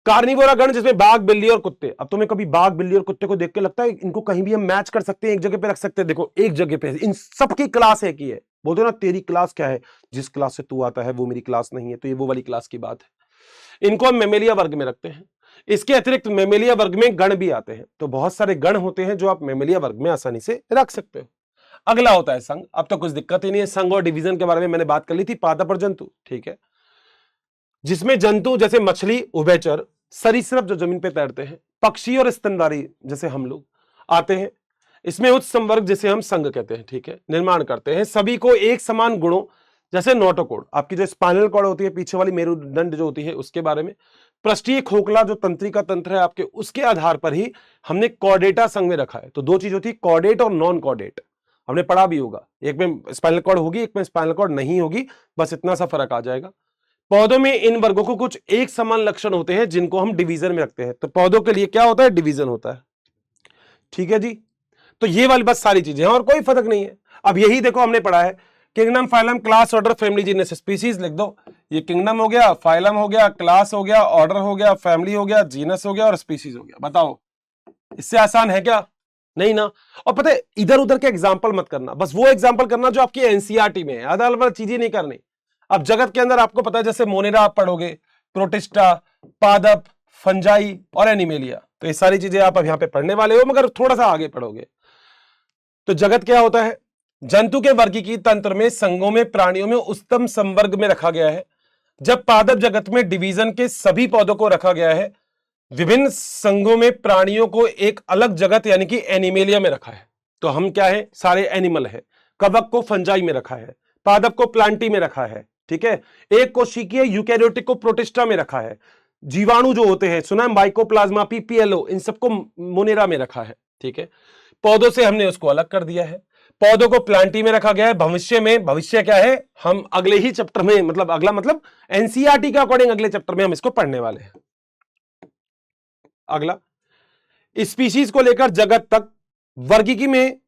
कार्निवोरा गण, जिसमें बाघ, बिल्ली और कुत्ते। अब तुम्हें कभी बाघ, बिल्ली और कुत्ते को देख के लगता है इनको कहीं भी हम मैच कर सकते हैं, एक जगह पे रख सकते हैं? देखो एक जगह पे इन सबकी क्लास एक ही है। बोलते हो ना तेरी क्लास क्या है, जिस क्लास से तू आता है वो मेरी क्लास नहीं है, तो ये वो वाली क्लास की बात है। इनको हम मेमेलिया वर्ग में रखते हैं। इसके अतिरिक्त मेमेलिया वर्ग में गण भी आते हैं, तो बहुत सारे गण होते हैं जो आप मेमेलिया वर्ग में आसानी से रख सकते हो। अगला होता है संघ। अब तो कुछ दिक्कत ही नहीं है, संघ और डिवीजन के बारे में मैंने बात कर ली थी, पादप और जंतु, ठीक है। जिसमें जंतु जैसे मछली, उभयचर, सरीसृप जो जमीन पे तैरते हैं, पक्षी और स्तनधारी जैसे हम लोग आते हैं। इसमें उच्च संवर्ग जिसे हम संघ कहते हैं, ठीक है, निर्माण करते हैं। सभी को एक समान गुणों, जैसे नोटोकॉर्ड, आपकी जो स्पाइनल कॉर्ड होती है, पीछे वाली मेरुदंड जो होती है उसके बारे में, पृष्ठीय खोखला जो तंत्रिका तंत्र है आपके, उसके आधार पर ही हमने कॉर्डेटा संघ में रखा है। तो दो चीज होती है, कॉर्डेट और नॉन कॉर्डेट, हमने पढ़ा भी होगा। एक में स्पाइनल कॉर्ड होगी, एक में स्पाइनल कॉर्ड नहीं होगी, बस इतना सा फर्क आ जाएगा। पौधों में इन वर्गों को कुछ एक समान लक्षण होते हैं जिनको हम डिवीजन में रखते हैं। तो पौधों के लिए क्या होता है, डिवीजन होता है, ठीक है जी। तो ये वाली बस सारी चीजें हैं और कोई फर्क नहीं है। अब यही देखो हमने पढ़ा है, kingdom, phylum, class, order, family, genus, species लिख दो। ये किंगडम हो गया, फाइलम हो गया, क्लास हो गया, ऑर्डर हो गया, फैमिली हो गया, जीनस हो गया और स्पीसीज हो गया। बताओ इससे आसान है क्या? नहीं ना। और पता है, इधर उधर के एग्जाम्पल मत करना, बस वो एग्जाम्पल करना जो आपकी एनसीईआरटी में है, अलग अलग चीजें नहीं करनी। अब जगत के अंदर आपको पता है, जैसे मोनेरा आप पढ़ोगे, प्रोटिस्टा, पादप, फंजाई और एनिमेलिया, तो ये सारी चीजें आप अब यहां पे पढ़ने वाले हो, मगर थोड़ा सा आगे पढ़ोगे। तो जगत क्या होता है? जंतु के वर्गीकीय तंत्र में संघों में प्राणियों में उच्चतम संवर्ग में रखा गया है। जब पादप जगत में डिवीजन के सभी पौधों को रखा गया है, विभिन्न संघों में प्राणियों को एक अलग जगत यानी कि एनिमेलिया में रखा है। तो हम क्या है? सारे एनिमल है। कवक को फंजाई में रखा है, पादप को प्लांटी में रखा है, ठीक है। एक कोशिकीय यूकैरियोटिक को प्रोटिस्टा में रखा है। जीवाणु जो होते हैं, सुना है, माइकोप्लाज्मा, पीपीएलओ, इन सबको मोनेरा में रखा है, ठीक है। पौधों से हमने उसको अलग कर दिया है, पौधों को प्लांटी में रखा गया है। भविष्य क्या है, हम अगले ही चैप्टर में, मतलब अगला मतलब एनसीईआरटी के अकॉर्डिंग अगले चैप्टर में हम इसको पढ़ने वाले हैं। अगला, स्पीशीज को लेकर जगत तक वर्गीकी में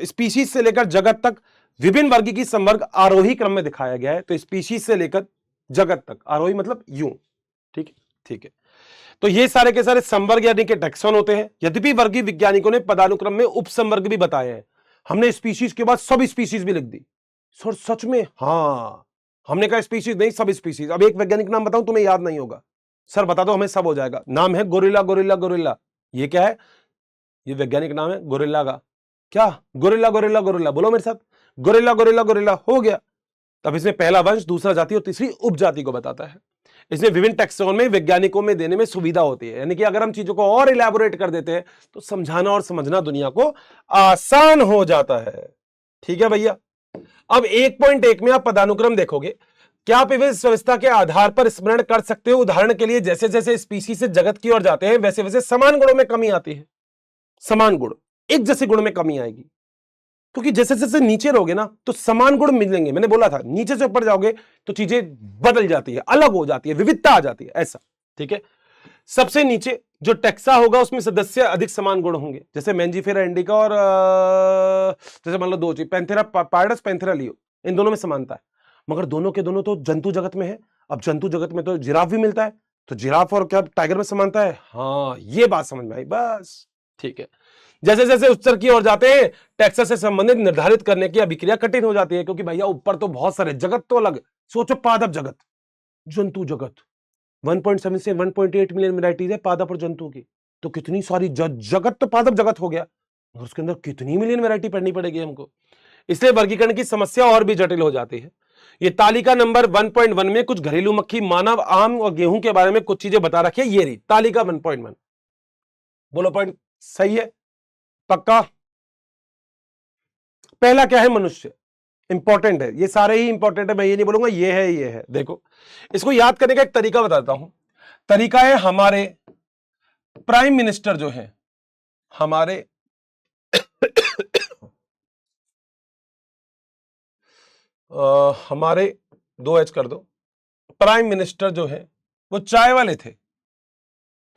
स्पीशीज से लेकर जगत तक विभिन्न वर्गीकी संवर्ग आरोही क्रम में दिखाया गया है। तो स्पीशीज से लेकर जगत तक, आरोही मतलब यूं, ठीक है, ठीक है। तो ये सारे के सारे संवर्ग यानी कि टैक्सॉन होते हैं। यद्यपि वर्गीय वैज्ञानिकों ने पदानुक्रम में उपसंवर्ग भी बताए हैं। हमने स्पीशीज के बाद सब स्पीशीज भी लिख दी। सर सच में? हाँ, हमने कहा स्पीशीज नहीं, सब स्पीशीज। अब एक वैज्ञानिक नाम बताऊं, तुम्हें याद नहीं होगा। सर बता दो, हमें सब हो जाएगा। नाम है गोरिल्ला, गोरिल्ला, गोरिल्ला। ये क्या है? ये वैज्ञानिक नाम है गोरिल्ला का। क्या? गोरिल्ला, गोरिल्ला, गोरिल्ला, बोलो मेरे साथ, गोरिल्ला, गोरिल्ला, गोरिल्ला। हो गया। तब इसमें पहला वंश, दूसरा जाति और तीसरी उपजाति को बताता है। इसमें विभिन्न टैक्सोन में वैज्ञानिकों में देने में सुविधा होती है, यानी कि अगर हम चीजों को और इलैबोरेट कर देते हैं तो समझाना और समझना दुनिया को आसान हो जाता है। ठीक है भैया। अब 1.1 में आप पदानुक्रम देखोगे, क्या आप इस व्यवस्था के आधार पर स्मरण कर सकते हो? उदाहरण के लिए, जैसे जैसे स्पीशीज से जगत की ओर जाते हैं, वैसे वैसे समान गुणों में कमी आती है। समान गुण, एक जैसे गुण में कमी आएगी, क्योंकि जैसे जैसे नीचे रहोगे ना तो समान गुण मिलेंगे। मैंने बोला था, नीचे से ऊपर जाओगे तो चीजें बदल जाती है, अलग हो जाती है, विविधता आ जाती है, ऐसा, ठीक है। सबसे नीचे जो टेक्सा होगा उसमें सदस्य अधिक समान गुण होंगे, जैसे मेंजिफेरा इंडिका और जैसे मान लो दो चीज, पैंथेरा पार्डस, पैंथेरा लियो, इन दोनों में समानता है, मगर दोनों के दोनों तो जंतु जगत में है। अब जंतु जगत में तो जिराफ भी मिलता है, तो जिराफ और क्या टाइगर में समानता है? हाँ, ये बात समझ में आई, बस, ठीक है। जैसे जैसे उत्तर की ओर जाते हैं, टेक्सा से संबंधित निर्धारित करने की अभिक्रिया कठिन हो जाती है, क्योंकि भैया ऊपर तो बहुत सारे जगत तो अलग। सोचो, पादप जगत, जंतु जगत, 1.7 से 1.8 मिलियन वैरायटीज है पादप और जंतु की, तो कितनी सारी जगत तो पादप जगत हो गया, और उसके अंदर कितनी मिलियन वैरायटी पढ़नी पड़ेगी हमको। इसलिए वर्गीकरण की समस्या और भी जटिल हो जाती है। ये तालिका नंबर 1.1 में कुछ घरेलू मक्खी, मानव, आम और गेहूं के बारे में कुछ चीजें बता रखी है। ये रही तालिका 1.1। बोलो, पॉइंट सही है? पक्का? पहला क्या है? मनुष्य। इंपॉर्टेंट है, ये सारे ही इंपॉर्टेंट है, मैं ये नहीं बोलूंगा ये है ये है। देखो, इसको याद करने का एक तरीका बताता हूं। तरीका है, हमारे प्राइम मिनिस्टर जो है, हमारे हमारे 2H कर दो, प्राइम मिनिस्टर जो है वो चाय वाले थे,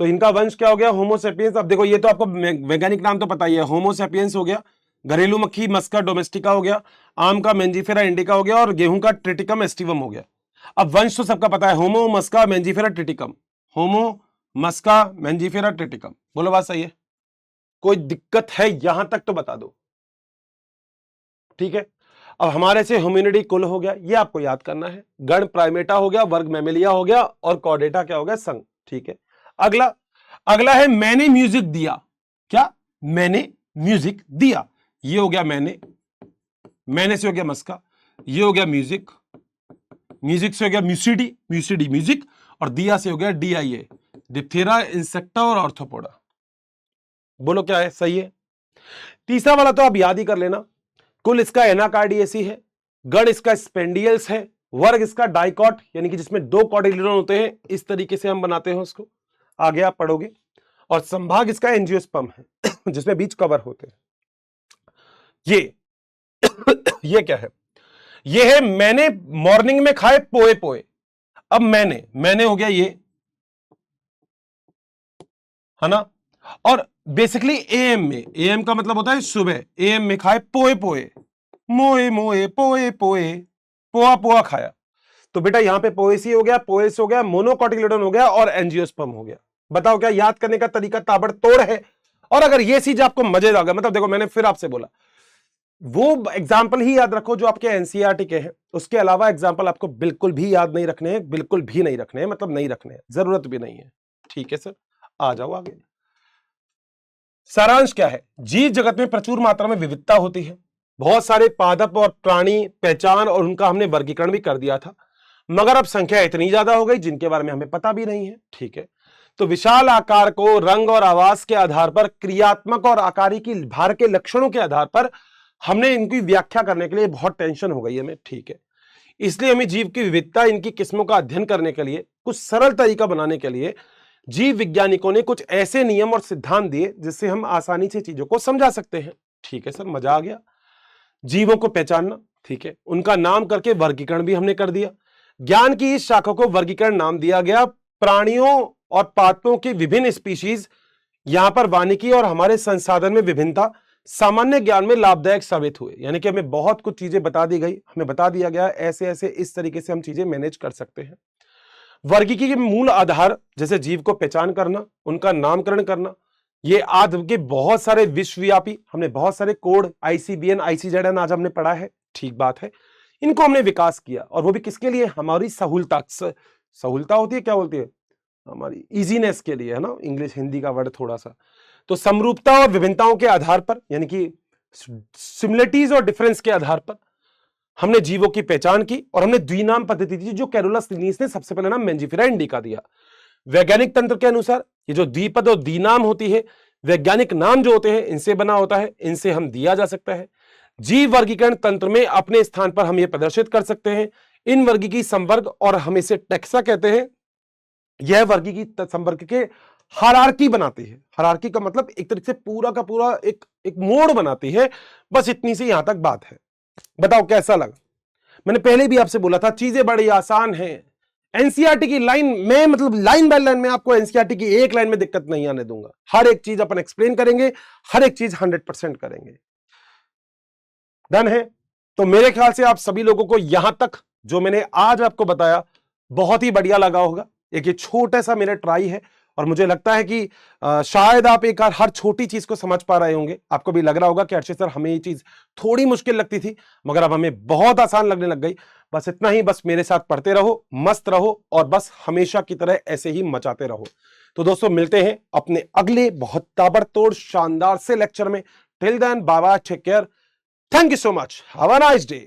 तो इनका वंश क्या हो गया? होमोसेपियंस। अब देखो, ये तो आपको वैज्ञानिक नाम तो पता ही है, होमोसेपियंस हो गया, घरेलू मक्खी मस्का डोमेस्टिका हो गया, आम का मेंजिफेरा इंडिका हो गया, और गेहूं का ट्रिटिकम एस्टिवम हो गया। अब वंश तो सबका पता है, होमो मस्का मेंजिफेरा ट्रिटिकम, होमो मस्का मेंजिफेरा ट्रिटिकम। बोलो, बात सही है? कोई दिक्कत है यहां तक तो बता दो, ठीक है। अब हमारे से ह्यूमैनिटी कुल हो गया, ये आपको याद करना है। गण प्राइमेटा हो गया, वर्ग मैमेलिया हो गया, और कॉर्डेटा क्या हो गया? संघ, ठीक है। अगला, अगला है मैंने म्यूजिक दिया। क्या? मैंने म्यूजिक दिया। ये हो गया मैंने से हो गया मस्का, ये हो गया म्यूजिक, म्यूजिक से हो गया म्यूसिडी, म्यूसिडी म्यूजिक, और दिया से हो गया DIA, डिप्थेरा, इंसेक्टा और ऑर्थोपोडा। बोलो क्या है? सही है? तीसरा वाला तो आप याद ही कर लेना। कुल इसका एनाकार्डियेसी है, गण इसका स्पेंडियल्स है, वर्ग इसका डाइकॉट यानी कि जिसमें 2 कॉटिलिडन होते हैं, इस तरीके से हम बनाते हैं उसको, आगे आप पढ़ोगे। और संभाग इसका एंजियोस्पर्म है जिसमें बीच कवर होते हैं। ये क्या है? ये है, मैंने मॉर्निंग में खाए पोए पोए। अब मैंने हो गया ये, है ना। और बेसिकली एएम का मतलब होता है सुबह, एएम में खाए पोए पोए, मोए मोए पोए पोए, पोआ पोआ खाया। तो बेटा यहां पे पोएसी हो गया, पोएस हो गया, मोनोकॉटिलिडन हो गया, और एंजियोस्पर्म हो गया। बताओ क्या याद करने का तरीका ताबड़तोड़ है? और अगर ये चीज आपको मजेदार लगा, मतलब देखो मैंने फिर आपसे बोला, वो एग्जाम्पल ही याद रखो जो आपके एनसीईआरटी के हैं, उसके अलावा एग्जाम्पल आपको बिल्कुल भी याद नहीं रखने हैं, बिल्कुल भी नहीं रखने हैं, मतलब नहीं रखने हैं, जरूरत भी नहीं है। ठीक है सर, आ जाओ आगे। सारांश क्या है? जीव जगत में प्रचुर मात्रा में विविधता होती है, बहुत सारे पादप और प्राणी पहचान और उनका हमने वर्गीकरण भी कर दिया था, मगर अब संख्या इतनी ज्यादा हो गई जिनके बारे में हमें पता भी नहीं है। ठीक है, तो विशाल आकार को रंग और आवाज के आधार पर, क्रियात्मक और आकारी की भार के लक्षणों के आधार पर हमने इनकी व्याख्या करने के लिए बहुत टेंशन हो गई हमें। ठीक है, इसलिए हमें जीव की विविधता, इनकी किस्मों का अध्ययन करने के लिए, कुछ सरल तरीका बनाने के लिए जीव वैज्ञानिकों ने कुछ ऐसे नियम और सिद्धांत दिए जिससे हम आसानी से चीजों को समझा सकते हैं। ठीक है सर, मजा आ गया। जीवों को पहचानना, ठीक है, उनका नाम करके वर्गीकरण भी हमने कर दिया। ज्ञान की इस शाखा को वर्गीकरण नाम दिया गया। प्राणियों और पादपों की विभिन्न स्पीशीज, यहां पर वानिकी और हमारे संसाधन में विभिन्नता सामान्य ज्ञान में लाभदायक साबित हुए। यानी कि हमें बहुत कुछ चीजें बता दी गई, हमें बता दिया गया ऐसे ऐसे इस तरीके से हम चीजें मैनेज कर सकते हैं। वर्गीकी के मूल आधार जैसे जीव को पहचान करना, उनका नामकरण करना, ये आज के बहुत सारे विश्वव्यापी, हमने बहुत सारे कोड ICBN ICZN आज हमने पढ़ा है। ठीक बात है, इनको हमने विकास किया, और वो भी किसके लिए? हमारी सहूलता। सहूलता होती है, क्या बोलती है, हमारी इजीनेस के लिए, है ना, इंग्लिश हिंदी का वर्ड थोड़ा सा। तो समरूपता और विभिन्नताओं के आधार पर, यानी कि सिमिलरिटीज और डिफरेंस के आधार पर हमने जीवों की पहचान की, और हमने द्विनाम पद्धति थी जो कैरोलस लिनियस ने सबसे पहले नाम मेंजिफेरा इंडिका दिया। वैज्ञानिक तंत्र के अनुसार ये जो द्विपद और द्विनाम होती है, वैज्ञानिक नाम जो होते हैं इनसे बना होता है, इनसे हम दिया जा सकता है। जीव वर्गीकरण तंत्र में अपने स्थान पर हम ये प्रदर्शित कर सकते हैं। इन वर्गीकी संवर्ग, और हम इसे टेक्सा कहते हैं, यह वर्गीकी संवर्ग के हायरार्की बनाती है। हायरार्की का मतलब एक तरीके से पूरा का पूरा एक मोड़ बनाती है। बस इतनी सी यहां तक बात है। बताओ कैसा लगा? मैंने पहले भी आपसे बोला था चीजें बड़ी आसान हैं। एनसीईआरटी की लाइन में, मतलब लाइन बाय लाइन में आपको एनसीईआरटी की एक लाइन में दिक्कत नहीं आने दूंगा। हर एक चीज अपन एक्सप्लेन करेंगे, हर एक चीज 100% करेंगे। डन है? तो मेरे ख्याल से आप सभी लोगों को यहां तक जो मैंने आज आपको बताया बहुत ही बढ़िया लगा होगा। एक ये छोटा सा मेरा ट्राई है, और मुझे लगता है कि शायद आप एक हर छोटी चीज को समझ पा रहे होंगे। आपको भी लग रहा होगा कि अर्षित सर हमें ये चीज थोड़ी मुश्किल लगती थी, मगर अब हमें बहुत आसान लगने लग गई। बस इतना ही, बस मेरे साथ पढ़ते रहो, मस्त रहो, और बस हमेशा की तरह ऐसे ही मचाते रहो। तो दोस्तों मिलते हैं अपने अगले बहुत ताबड़तोड़ शानदार से लेक्चर में। Till then bye bye, take care, thank you so much, have a nice day.